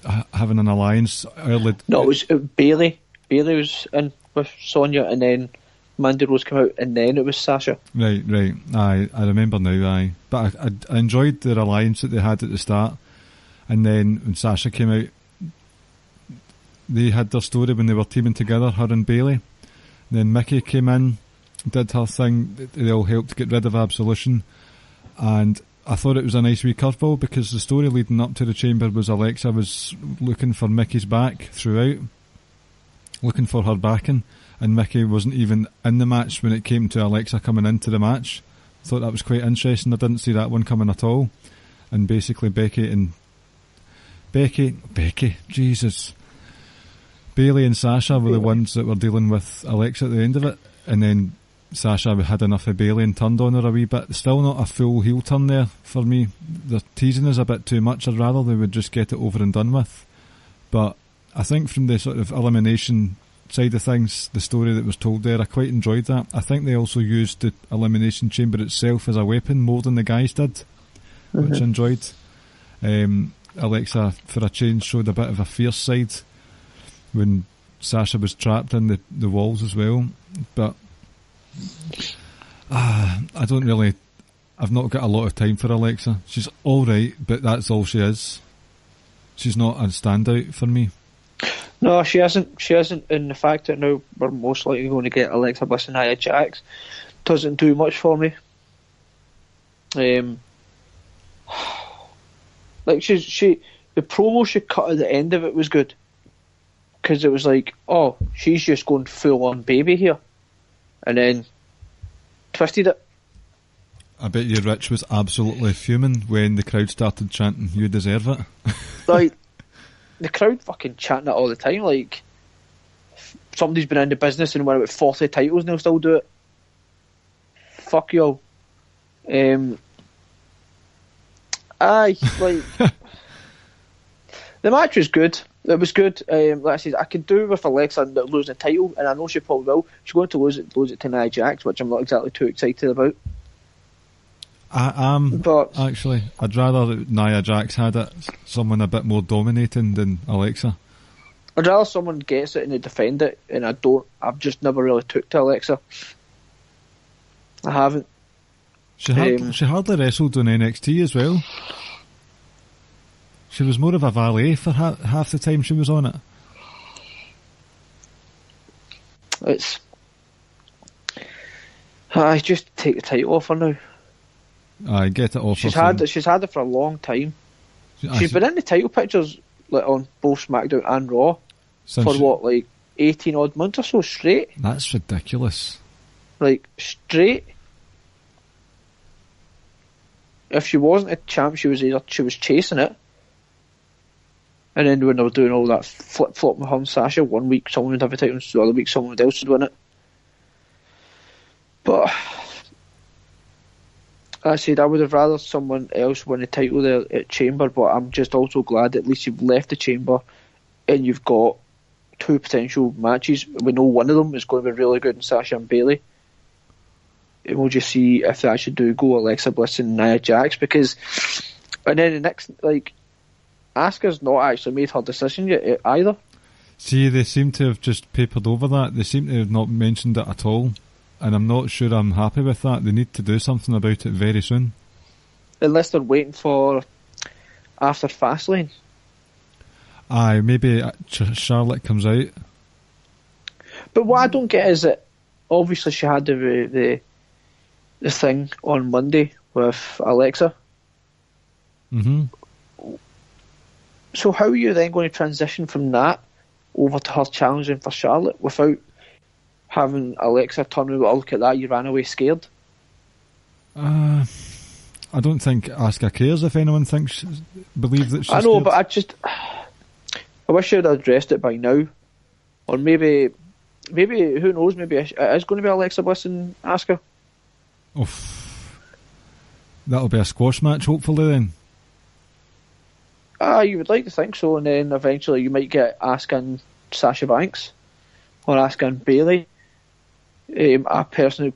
an alliance early. No, it was Bayley. Bayley was in with Sonya, and then Mandy Rose came out, and then it was Sasha. Right. Aye, I remember now. Aye, but I enjoyed their alliance that they had at the start, and then when Sasha came out, they had their story when they were teaming together, her and Bayley. Then Mickey came in, did her thing. They all helped get rid of Absolution, and I thought it was a nice wee curveball because the story leading up to the Chamber was Alexa was looking for Mickey's back throughout, looking for her backing, and Mickey wasn't even in the match when it came to Alexa coming into the match. Thought that was quite interesting. I didn't see that one coming at all. And basically Becky, Jesus. Bayley and Sasha were the ones that were dealing with Alexa at the end of it, and then Sasha had enough of Bayley and turned on her a wee bit. Still not a full heel turn there for me. The teasing is a bit too much. I'd rather they would just get it over and done with. But I think from the sort of elimination side of things, the story that was told there, I quite enjoyed that. I think they also used the Elimination Chamber itself as a weapon more than the guys did, which I enjoyed. Alexa, for a change, showed a bit of a fierce side when Sasha was trapped in the walls as well. But I've not got a lot of time for Alexa. She's alright, but that's all she is. She's not a standout for me. No, she isn't. She isn't. And the fact that now we're most likely going to get Alexa Bliss and Nia Jax doesn't do much for me. Like the promo she cut at the end of it was good, because it was like, oh, she's just going full on baby here, and then twisted it. I bet you Rich was absolutely fuming when the crowd started chanting, "You deserve it." Like, the crowd fucking chanting it all the time. Like, somebody's been in the business and won about 40 titles and they'll still do it. Fuck y'all. Like, the match was good. It was good. Like I said, I could do with Alexa losing a title, and I know she probably will. She's going to lose it to Nia Jax, which I'm not exactly too excited about. But actually, I'd rather that Nia Jax had it, someone a bit more dominating than Alexa. I'd rather someone gets it and they defend it, and I've just never really took to Alexa. I haven't. She hardly wrestled on NXT as well. She was more of a valet for half the time she was on it. I just take the title off her now. I get it off. She's had it for a long time. She's been in the title pictures like on both SmackDown and Raw for 18 odd months or so straight. That's ridiculous. Like, straight. If she wasn't a champ, she was chasing it. And then when they were doing all that flip-flop with her and Sasha, 1 week someone would have a title, and the other week someone else would win it. But I said I would have rather someone else win the title there at Chamber, but I'm just also glad at least you've left the Chamber and you've got two potential matches. We know one of them is going to be really good in Sasha and Bayley. And we'll just see if they actually do go Alexa Bliss and Nia Jax, and then the next, Asuka's not actually made her decision yet either. See, they seem to have just papered over that. They seem to have not mentioned it at all. And I'm not sure I'm happy with that. They need to do something about it very soon. Unless they're waiting for after Fastlane. Aye, maybe Charlotte comes out. But what I don't get is that obviously she had the thing on Monday with Alexa. Mm-hmm. So how are you then going to transition from that over to her challenging for Charlotte without having Alexa turn around, look at that, you ran away scared? I don't think Asuka cares if anyone believes that she's I know, scared. but I wish you'd addressed it by now. Or maybe, who knows, maybe it is going to be Alexa Bliss and Asuka. That'll be a squash match, hopefully, then. You would like to think so, and then eventually you might get Asuka and Sasha Banks, or Asuka and Bayley. I personally,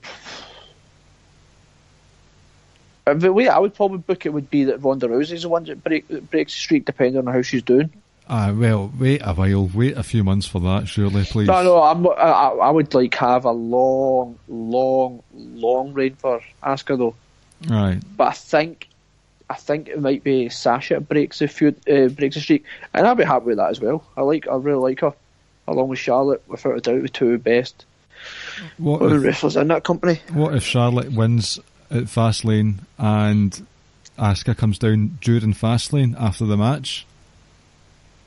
the way I would probably book it would be that Ronda Rousey is the one that breaks the streak, depending on how she's doing. Well, wait a while, wait a few months for that, surely, please. No, I would have a long reign for Asuka though. Right. But I think it might be Sasha breaks the streak, and I'll be happy with that as well. I really like her, along with Charlotte, without a doubt, the two best wrestlers in that company. What if Charlotte wins at Fastlane and Asuka comes down during Fastlane after the match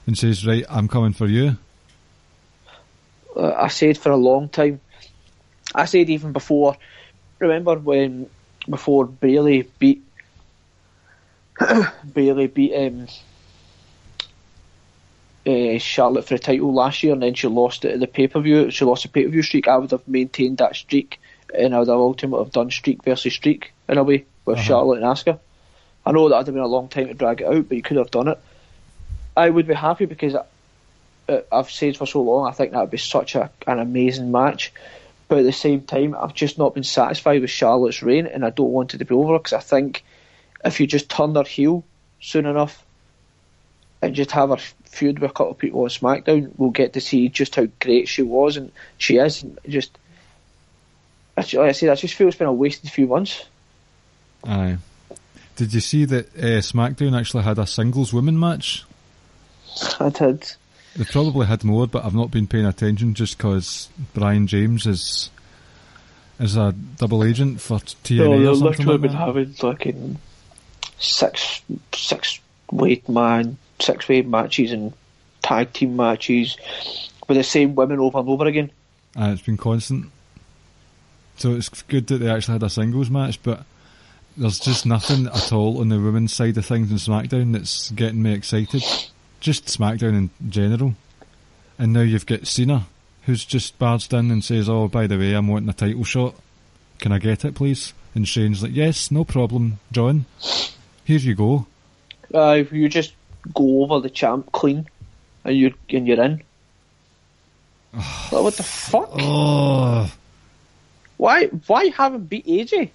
and says, right, I'm coming for you. I said for a long time. I said even before. Remember before Bayley beat Charlotte for the title last year, and then she lost it at the pay-per-view. She lost the pay-per-view streak. I would have maintained that streak, and I would have ultimately done streak versus streak in a way with Charlotte and Asuka. I know that would have been a long time to drag it out, but you could have done it. I would be happy because I've said for so long I think that would be such an amazing match. But at the same time, I've just not been satisfied with Charlotte's reign, and I don't want it to be over because I think if you just turn her heel soon enough and just have her feud with a couple of people on SmackDown, we'll get to see just how great she was and she is. And just, like I said, I just feel it's been a wasted few months. Aye. Did you see that SmackDown actually had a singles women match? I did. They probably had more, but I've not been paying attention just because Brian James is a double agent for TNA or something like that. Been having fucking six-way matches and tag team matches with the same women over and over again. It's been constant. So it's good that they actually had a singles match, but there's just nothing at all on the women's side of things in SmackDown that's getting me excited. Just SmackDown in general. And now you've got Cena, who's just barged in and says, oh, by the way, I'm wanting a title shot. Can I get it, please? And Shane's like, yes, no problem, John. Here you go. You just go over the champ clean, and you're in. What the fuck? Oh. Why haven't beat AJ?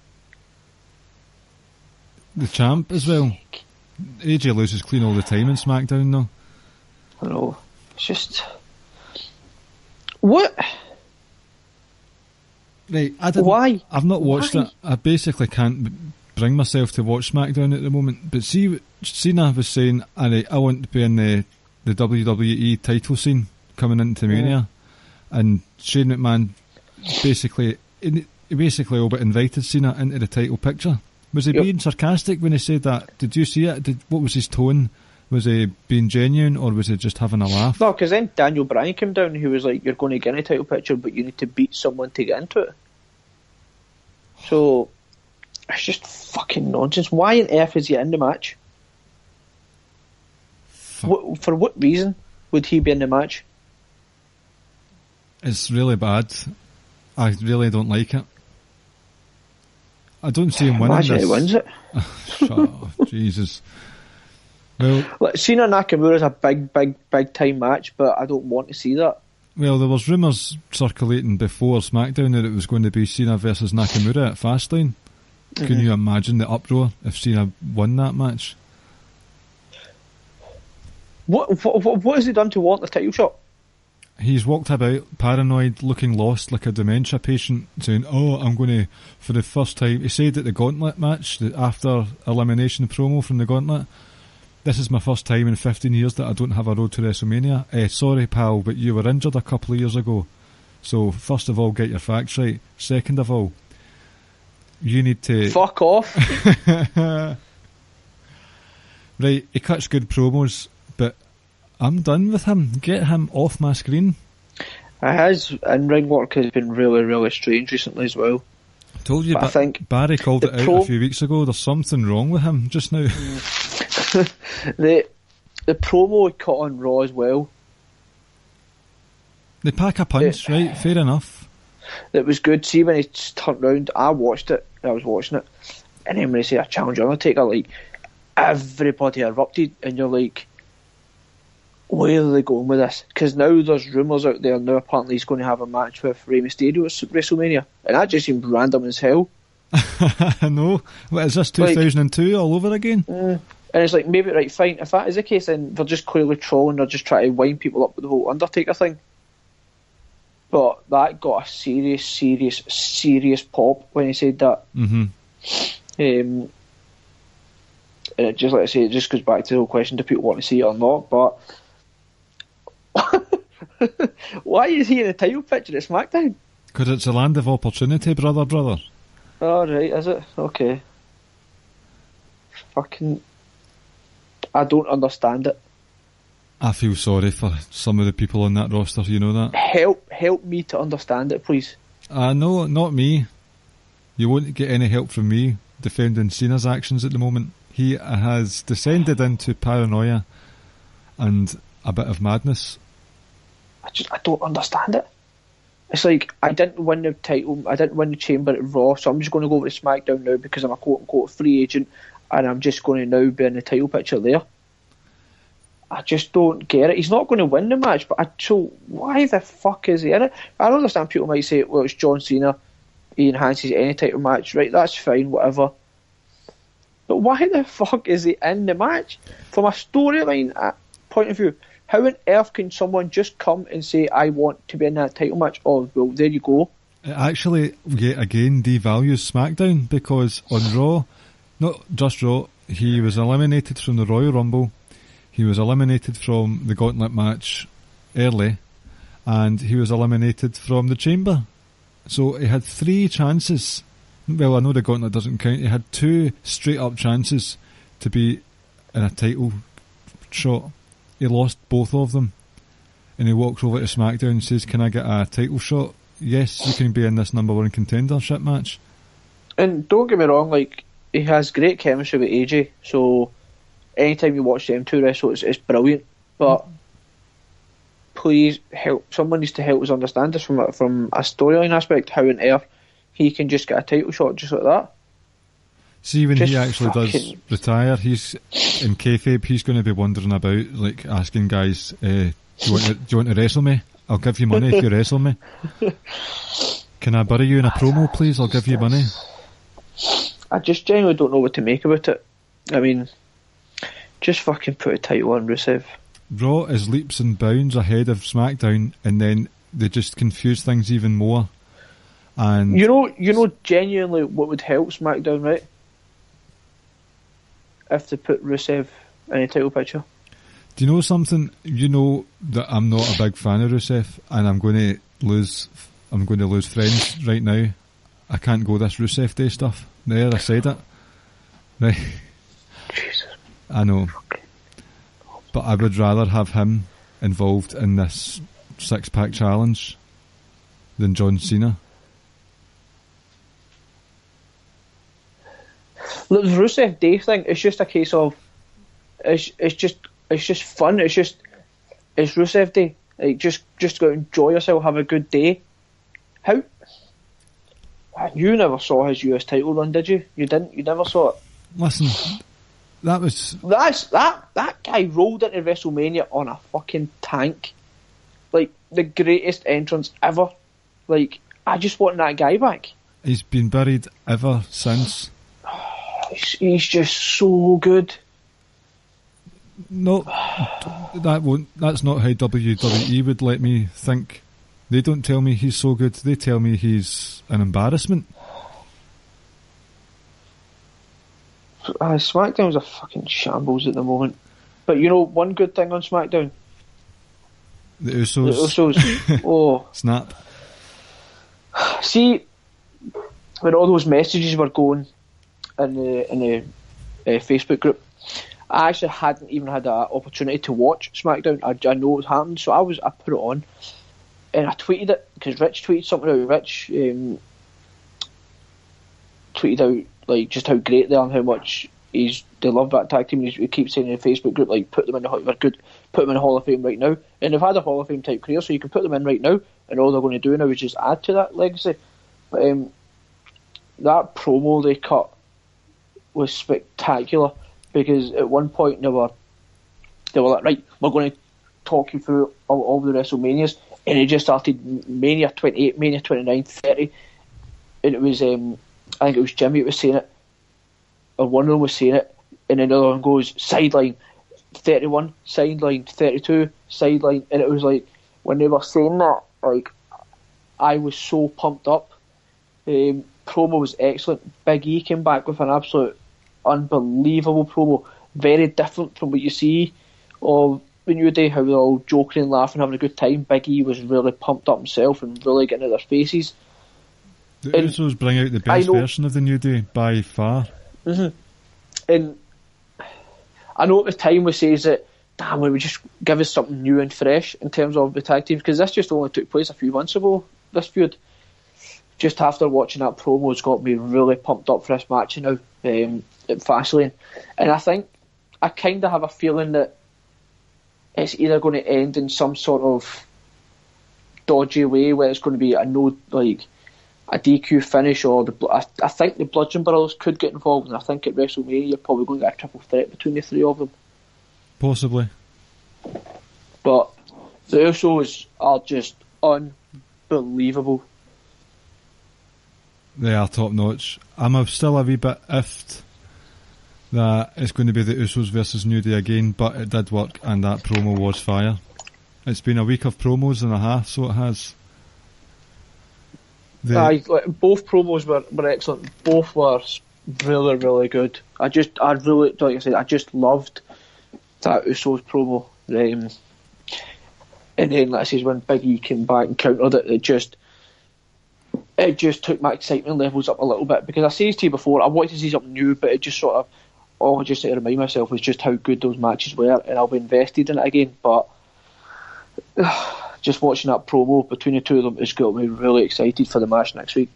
The champ as well. AJ loses clean all the time in SmackDown, though. I know. It's just... What? Right, I didn't... Why? I've not watched it. I basically can't bring myself to watch SmackDown at the moment. But see, Cena was saying, I want to be in the WWE title scene coming into Mania. And Shane McMahon basically all but invited Cena into the title picture. Was he being sarcastic when he said that? Did you see it? What was his tone? Was he being genuine, or was he just having a laugh? No, because then Daniel Bryan came down and he was like, you're going to get in a title picture, but you need to beat someone to get into it. So, it's just fucking nonsense. Why on earth is he in the match? For what reason would he be in the match? It's really bad. I really don't like it. I don't see him winning Imagine this. he wins it. Shut up, Jesus. Well, Cena Nakamura is a big time match, but I don't want to see that. Well, there was rumours circulating before SmackDown that it was going to be Cena versus Nakamura at Fastlane. Can you imagine the uproar if Cena won that match? What has he done to want the title shot? He's walked about paranoid, looking lost like a dementia patient, saying, oh, I'm going to, for the first time, he said at the Gauntlet match, the after elimination promo from the Gauntlet, this is my first time in 15 years that I don't have a road to WrestleMania. Sorry, pal, but you were injured a couple of years ago. So, first of all, get your facts right. Second of all, you need to... Fuck off. Right, he cuts good promos, but I'm done with him. Get him off my screen. His in-ring work has been really, really strange recently as well. I told you, I think Barry called it out a few weeks ago. There's something wrong with him just now. the promo he cut on Raw as well. They pack a punch, right? Fair enough. It was good. See, when he turned round, I watched it. I was watching it. And then when he said, I challenge Undertaker, like, everybody erupted. And you're like, where are they going with this? Because now there's rumours out there. Now apparently he's going to have a match with Rey Mysterio at WrestleMania. And that just seemed random as hell. I know. What is this, 2002 all over again? And it's like, maybe, right, fine. If that is the case, then they're just clearly trolling. They're just trying to wind people up with the whole Undertaker thing. But that got a serious pop when he said that. Mm-hmm. And it just, like I say, it just goes back to the whole question: do people want to see it or not? But why is he in the title picture at SmackDown? Because it's a land of opportunity, brother. Oh, right, is it? Okay. I don't understand it. I feel sorry for some of the people on that roster, you know that? Help me to understand it, please. No, not me. You won't get any help from me defending Cena's actions at the moment. He has descended into paranoia and a bit of madness. I don't understand it. It's like, I didn't win the title, I didn't win the Chamber at Raw, so I'm just going to go over to SmackDown now because I'm a quote-unquote free agent, and I'm just going to now be in the title picture there. I just don't get it. He's not going to win the match, but so why the fuck is he in it? I don't understand, people might say, well, it's John Cena, he enhances any title match, right, that's fine, whatever. But why the fuck is he in the match? From a storyline point of view, how on earth can someone just come and say, I want to be in that title match? Oh, well, there you go. It actually, yet again, devalues SmackDown, because on Raw, not just Raw, he was eliminated from the Royal Rumble, he was eliminated from the Gauntlet match early, and he was eliminated from the Chamber. So he had 3 chances. Well, I know the Gauntlet doesn't count. He had 2 straight-up chances to be in a title shot. He lost both of them, and he walks over to SmackDown and says, can I get a title shot? Yes, you can be in this #1 contendership match. And don't get me wrong, like, he has great chemistry with AJ, so anytime you watch them 2 wrestle, it's brilliant, but please help, someone needs to help us understand this from a storyline aspect, how on earth he can just get a title shot just like that. See, when he actually does retire, he's in kayfabe, he's going to be wandering about, like, asking guys, do you want to wrestle me? I'll give you money if you wrestle me. Can I bury you in a promo, please? I'll give you money. I just genuinely don't know what to make about it. I mean, just fucking put a title on Rusev. Raw is leaps and bounds ahead of SmackDown, and then they just confuse things even more. And you know, genuinely, what would help SmackDown, right? If they put Rusev in a title picture. Do you know something? You know that I'm not a big fan of Rusev, and I'm going to lose friends right now. I can't go this Rusev Day stuff. There, I said it. Right. Jesus. I know. But I would rather have him involved in this 6-pack challenge than John Cena. Look, the Rusev Day thing, it's just a case of it's just fun. It's Rusev Day. Like, just go enjoy yourself, have a good day. How? You never saw his US title run, did you? You didn't. You never saw it. Listen, that guy rolled into WrestleMania on a fucking tank, like the greatest entrance ever. Like, I just want that guy back. He's been buried ever since. He's just so good. No, that's not how WWE would let me think. They don't tell me he's so good. They tell me he's an embarrassment. SmackDown's a fucking shambles at the moment. But you know, one good thing on SmackDown? The Usos. Oh. Snap. See, when all those messages were going in the Facebook group, I actually hadn't even had an opportunity to watch SmackDown. I know it happened, so I put it on, and I tweeted it because Rich tweeted something out. Rich tweeted out like just how great they are and how much they love that tag team. He keeps saying in the Facebook group, like, put them in the Hall of Fame right now, and they've had a Hall of Fame type career, so you can put them in right now, and all they're going to do now is just add to that legacy. But that promo they cut was spectacular, because at one point they were like, right, we're going to talk you through all the WrestleManias, and it just started Mania 28, Mania 29, 30, and it was I think it was Jimmy that was saying it, or one of them was saying it, and then the other one goes, sideline 31, sideline 32, sideline, and it was like, when they were saying that, like, I was so pumped up. Promo was excellent. Big E came back with an absolute unbelievable promo, very different from what you see of the New Day, how they're all joking and laughing, having a good time. Big E was really pumped up himself and really getting out their faces. The Usos bring out the best version of the New Day by far. Mm-hmm. And I know at the time we says that, damn, we would just give us something new and fresh in terms of the tag teams, because this just only took place a few months ago, this feud. Just after watching that promo, it's got me really pumped up for this match now at Fastlane. And I think I kind of have a feeling that it's either going to end in some sort of dodgy way where it's going to be a DQ finish, or I think the Bludgeon Brothers could get involved, and I think at WrestleMania you're probably going to get a triple threat between the three of them. Possibly. But the Usos are just unbelievable. They are top notch. I'm still a wee bit iffed that it's going to be the Usos versus New Day again, but it did work, and that promo was fire. It's been a week of promos and a half, so it has. Both promos were excellent. Both were really, really good. I just loved that Usos promo. And then, let's say, when Big E came back and countered it, it just took my excitement levels up a little bit, because I said to you before, I wanted to see something new, but it just sort of, I just need to remind myself was just how good those matches were, and I'll be invested in it again. But just watching that promo between the two of them has got me really excited for the match next week.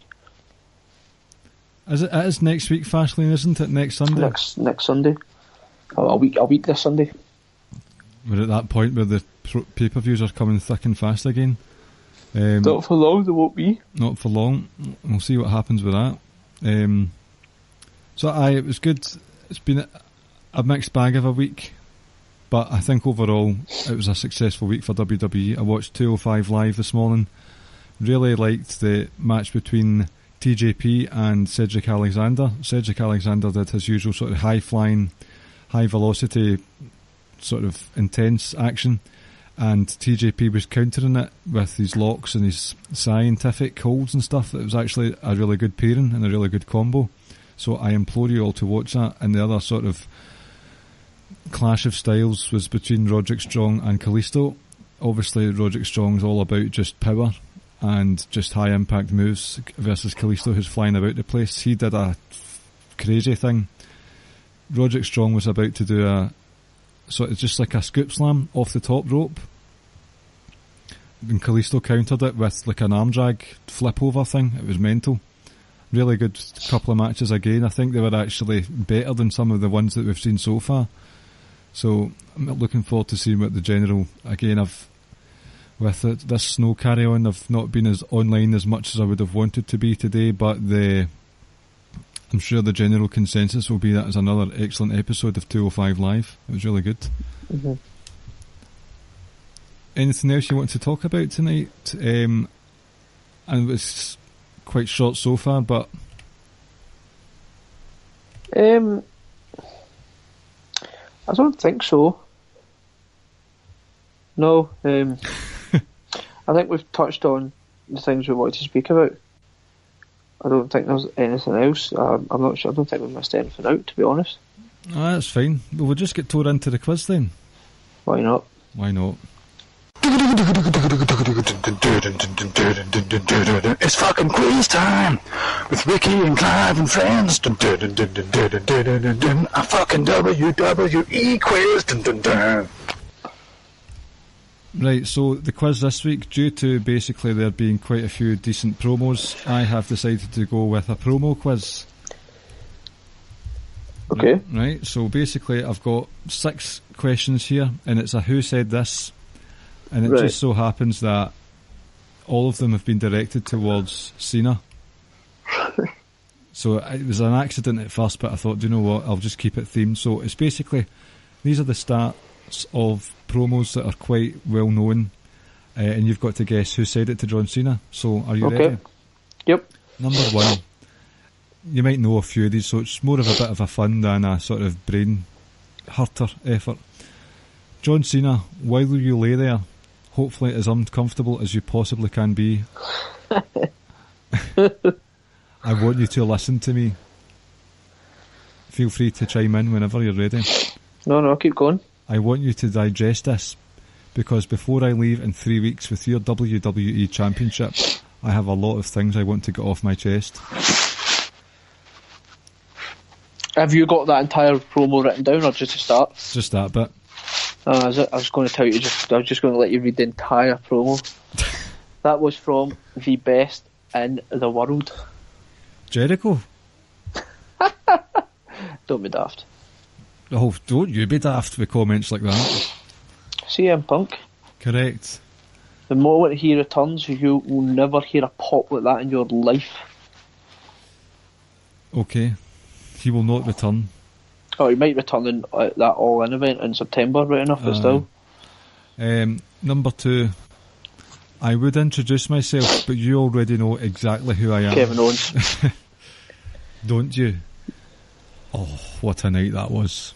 It is next week, Fastlane, isn't it? Next Sunday? Next Sunday. A week this Sunday. We're at that point where the pay-per-views are coming thick and fast again. Not for long, they won't be. Not for long. We'll see what happens with that. It was good. It's been a mixed bag of a week, but I think overall it was a successful week for WWE. I watched 205 Live this morning. Really liked the match between TJP and Cedric Alexander. Cedric Alexander did his usual sort of high-flying, high-velocity, sort of intense action, and TJP was countering it with his locks and his scientific holds and stuff. It was actually a really good pairing and a really good combo. So I implore you all to watch that. And the other sort of clash of styles was between Roderick Strong and Kalisto. Obviously, Roderick Strong's all about just power and just high impact moves versus Kalisto, who's flying about the place. He did a crazy thing. Roderick Strong was about to do a sort of just like a scoop slam off the top rope, and Kalisto countered it with like an arm drag flip over thing. It was mental. Really good couple of matches again. I think they were actually better than some of the ones that we've seen so far. So I'm looking forward to seeing what the general, again, with this snow carry on, I've not been as online as much as I would have wanted to be today, but I'm sure the general consensus will be that it's another excellent episode of 205 Live. It was really good. Mm-hmm. Anything else you want to talk about tonight? And it was quite short so far, but I don't think so. No, I think we've touched on the things we wanted to speak about. I don't think there's anything else. I'm not sure. I don't think we've missed anything out, to be honest. Oh, that's fine. We'll just get tore into the quiz then. Why not? Why not? It's fucking quiz time with Ricky and Clive and friends. A fucking WWE quiz. Right, so the quiz this week, due to basically there being quite a few decent promos, I have decided to go with a promo quiz. Okay. Right, so basically I've got 6 questions here, and it's a who said this, and it just so happens that all of them have been directed towards Cena. So it was an accident at first, but I thought, do you know what, I'll just keep it themed. So it's basically, these are the starts of promos that are quite well known, and you've got to guess who said it to John Cena. So are you ready? Yep. Number 1. You might know a few of these, so it's more of a bit of a fun than a sort of brain hurter effort. John Cena, while you lay there, hopefully as uncomfortable as you possibly can be, I want you to listen to me. Feel free to chime in whenever you're ready. No, keep going. I want you to digest this, because before I leave in 3 weeks with your WWE Championship, I have a lot of things I want to get off my chest. Have you got that entire promo written down, or just the start? Just that bit. Oh, is it? I was going to tell you. I was just going to let you read the entire promo. That was from the best in the world. Jericho. Don't be daft. Oh, don't you be daft with comments like that. CM Punk. Correct. The moment he returns, you will never hear a pop like that in your life. Okay. He will not return. Oh, he might return in that All-In event in September, right enough, but still. Number 2. I would introduce myself, but you already know exactly who I am. Kevin Owens. Don't you? Oh, what a night that was.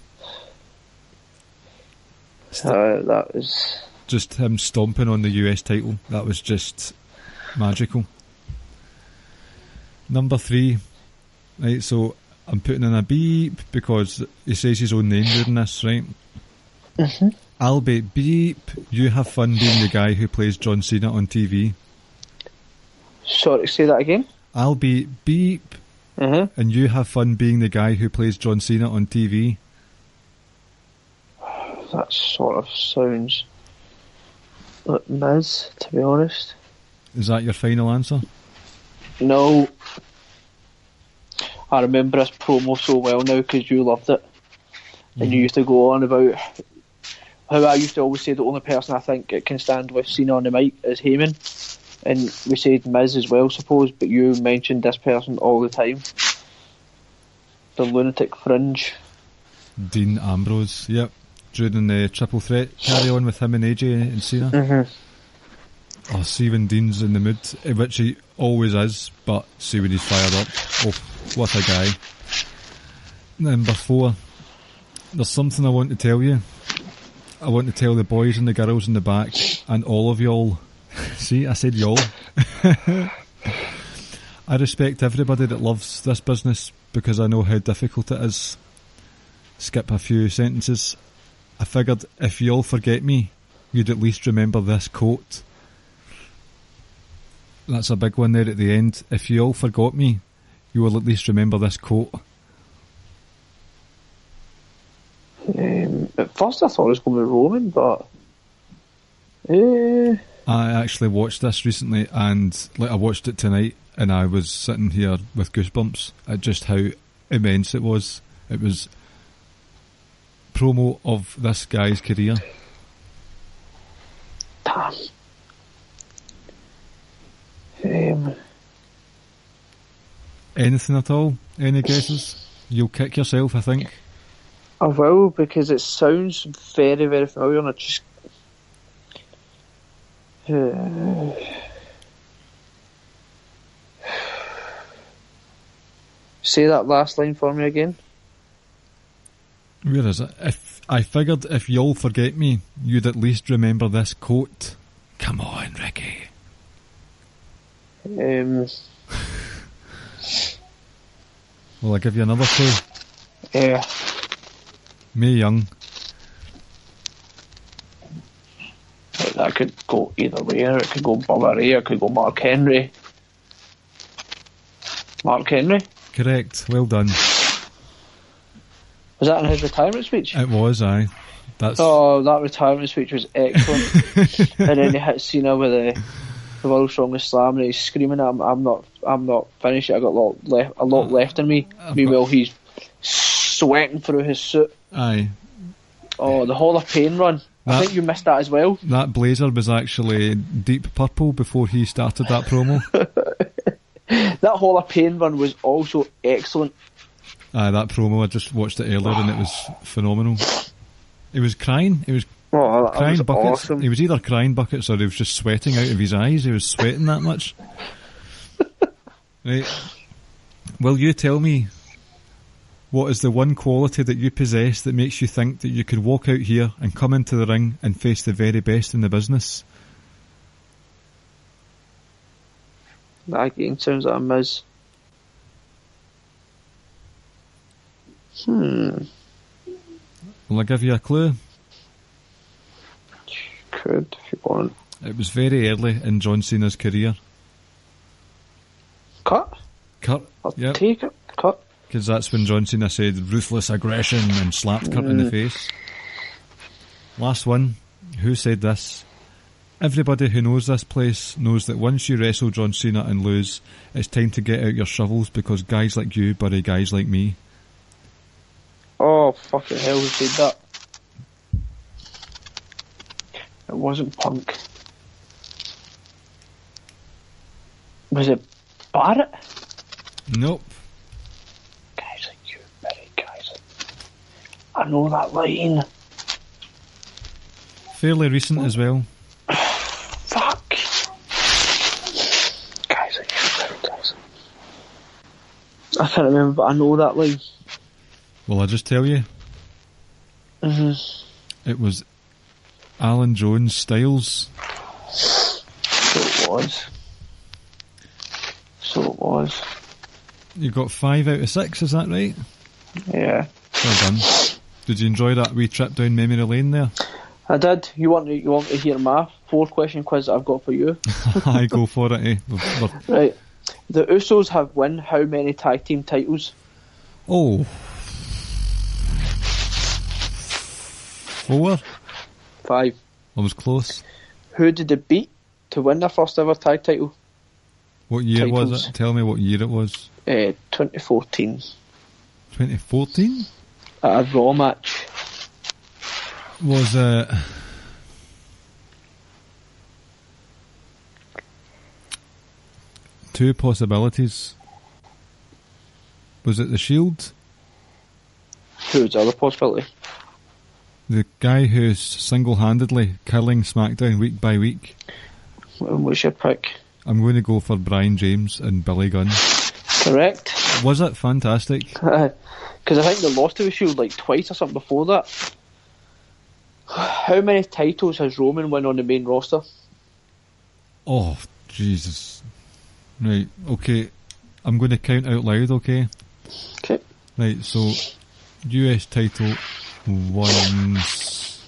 That was... Just him stomping on the US title. That was just magical. Number 3. Right, so I'm putting in a beep because he says his own name during this, right? Mm-hmm. I'll be beep. You have fun being the guy who plays John Cena on TV. Sorry, say that again? I'll be beep. Mm-hmm. And you have fun being the guy who plays John Cena on TV. That sort of sounds like Miz, to be honest. Is that your final answer? No. I remember this promo so well now because you loved it. And you used to go on about how I used to always say the only person I think that can stand with Cena on the mic is Heyman. And we said Miz as well, suppose, but you mentioned this person all the time. The Lunatic Fringe. Dean Ambrose, yep. During the triple threat carry on with him and AJ and Cena. Mm-hmm. Oh, see when Dean's in the mood, which he always is, but see when he's fired up. Oh, what a guy. Number 4. There's something I want to tell you. I want to tell the boys and the girls in the back, and all of y'all. See, I said y'all. I respect everybody that loves this business because I know how difficult it is. Skip a few sentences. I figured if y'all forget me, you'd at least remember this quote. That's a big one there at the end. If you all forgot me, you will at least remember this quote. At first I thought it was going to be Roman, but... I actually watched this recently, and I watched it tonight, and I was sitting here with goosebumps at just how immense it was. It was promo of this guy's career. Damn. Anything at all? Any guesses? You'll kick yourself, I think. I will, because it sounds very, very familiar, and I just... Say that last line for me again. Where is it? I figured if y'all forget me, you'd at least remember this quote. Come on, Ricky. Will I give you another clue? Yeah. Mae Young. That could go either way. It could go Bubba Ray, it could go Mark Henry. Mark Henry? Correct, well done. Was that in his retirement speech? It was, aye. Oh, that retirement speech was excellent. And then he hit Cena with the world's strongest slam, and he's screaming at him, I'm not finished yet, I got a lot left in me. Meanwhile, he's sweating through his suit. Aye. Oh, the Hall of Pain run. I think you missed that as well. That blazer was actually deep purple before he started that promo. That Hall of Pain run was also excellent. Aye, that promo, I just watched it earlier and it was phenomenal. He was crying. He was crying was buckets. awesome. He was either crying buckets or he was just sweating out of his eyes. He was sweating that much. Right. Will you tell me what is the one quality that you possess that makes you think that you could walk out here and come into the ring and face the very best in the business? That again sounds like a Miz. Will I give you a clue? Could, if you want. It was very early in John Cena's career. Cut? Cut. I'll Yep. take it. Cut. Because that's when John Cena said ruthless aggression and slapped Kurt in the face. Last one. Who said this? Everybody who knows this place knows that once you wrestle John Cena and lose, it's time to get out your shovels because guys like you bury guys like me. Oh, fucking hell, who said that? It wasn't Punk. Was it Barrett? Nope. Guys like you, bury guys like me. I know that line. Fairly recent as well. Fuck. Guys like you, bury guys. I can't remember, but I know that line. Will I just tell you? It was Alan Jones Styles. So it was. You got 5 out of 6, is that right? Yeah. Well done. Did you enjoy that wee trip down memory lane there? I did. You want to hear my 4-question quiz that I've got for you? I go for it, eh? Right. The Usos have won how many tag team titles? Oh. 4? 5. I was close. Who did they beat to win their first ever tag title? What year Titles. was it? Tell me what year it was. 2014. 2014? At a Raw match. Was it... Two possibilities. Was it the Shield? Who's the other possibility? The guy who's single-handedly killing SmackDown week by week. What's your pick? I'm going to go for Brian James and Billy Gunn. Correct. Was it fantastic? Because I think they lost to the Shield like twice or something before that. How many titles has Roman won on the main roster? Oh, Jesus. Right, okay. I'm going to count out loud, okay? Okay. Right, so US title once.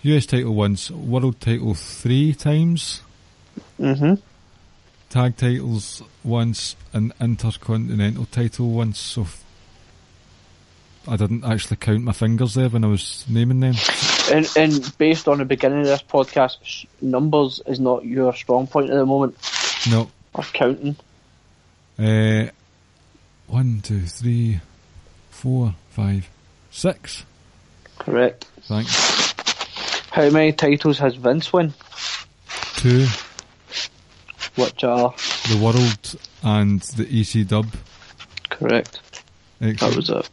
US title once. World title 3 times. Tag titles once. And Intercontinental title once. So I didn't actually count my fingers there when I was naming them. And based on the beginning of this podcast, numbers is not your strong point at the moment. No. Or counting. 1, 2, 3, 4, 5, 6. Correct. Thanks. How many titles has Vince won? 2. Which are? The World and the EC Dub. Correct. Excellent. That was it.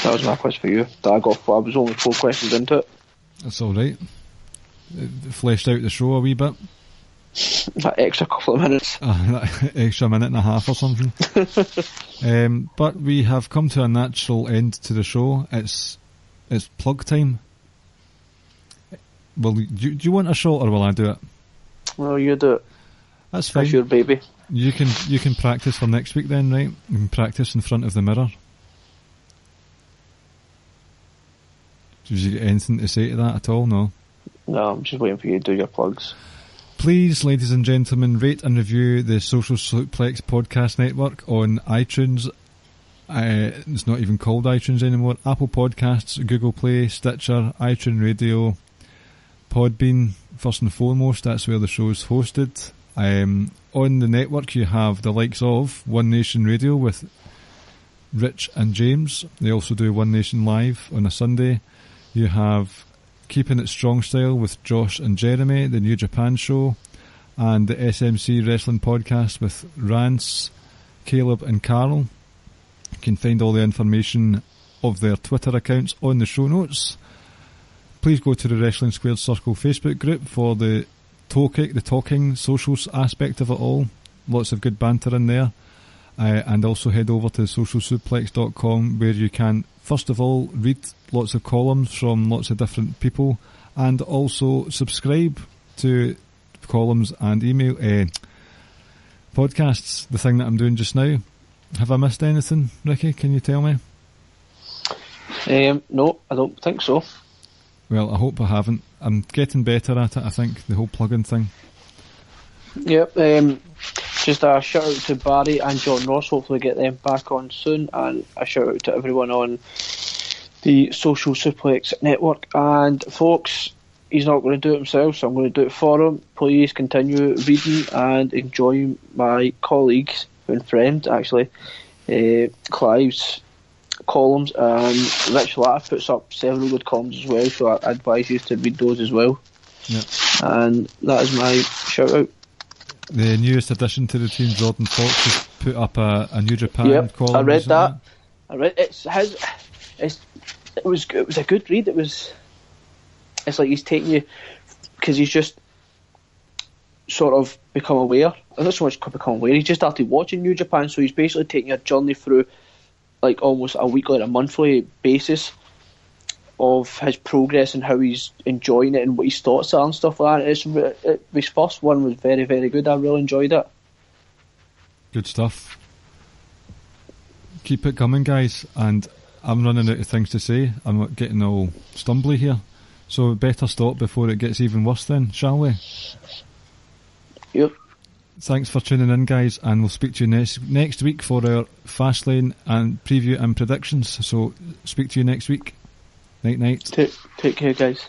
That was my quiz for you. That I was only 4 questions into it. That's alright. It fleshed out the show a wee bit. That extra couple of minutes. That extra minute and a half or something. But we have come to a natural end to the show. It's plug time. Well, do you want a shot or will I do it? Well, you do it. That's fine. That's your baby. You can practice for next week then, right? You can practice in front of the mirror. Did you get anything to say to that at all? No? No, I'm just waiting for you to do your plugs. Please, ladies and gentlemen, rate and review the Social Suplex Podcast Network on iTunes. It's not even called iTunes anymore. Apple Podcasts, Google Play, Stitcher, iTunes Radio, Podbean, first and foremost. That's where the show's hosted. On the network you have the likes of One Nation Radio with Rich and James. They also do One Nation Live on a Sunday. You have Keeping It Strong Style with Josh and Jeremy, the New Japan show, and the SMC Wrestling Podcast with Rance, Caleb and Carl. You can find all the information of their Twitter accounts on the show notes. Please go to the Wrestling Squared Circle Facebook group for the talking social aspect of it all. Lots of good banter in there. And also head over to socialsuplex.com where you can, first of all, read lots of columns from lots of different people and also subscribe to columns and email podcasts, the thing that I'm doing just now. Have I missed anything, Ricky? Can you tell me? No, I don't think so. Well, I hope I haven't. I'm getting better at it, I think, the whole plug-in thing. Yep. Just a shout out to Barry and John Ross. Hopefully get them back on soon, and a shout out to everyone on the Social Suplex Network. And folks, he's not going to do it himself, so I'm going to do it for him. Please continue reading and enjoying my colleagues and friend, actually, Clive's columns. Rich Latta puts up several good columns as well, so I advise you to read those as well. Yep. And that is my shout out. The newest addition to the team, Jordan Fox, has put up a New Japan column. I read recently. that. I read it was a good read. It's like he's taking you, because he's just sort of become aware. Not so much become aware. He just started watching New Japan, so he's basically taking a journey through, like almost a weekly, a monthly basis of his progress and how he's enjoying it and what his thoughts are and stuff like that. His first one was very, very good. I really enjoyed it. Good stuff. Keep it coming, guys. And I'm running out of things to say. I'm getting all stumbly here. So better stop before it gets even worse then, shall we? Yep. Thanks for tuning in, guys, and we'll speak to you next week for our Fastlane and preview and predictions. So speak to you next week. Night. Take care, guys.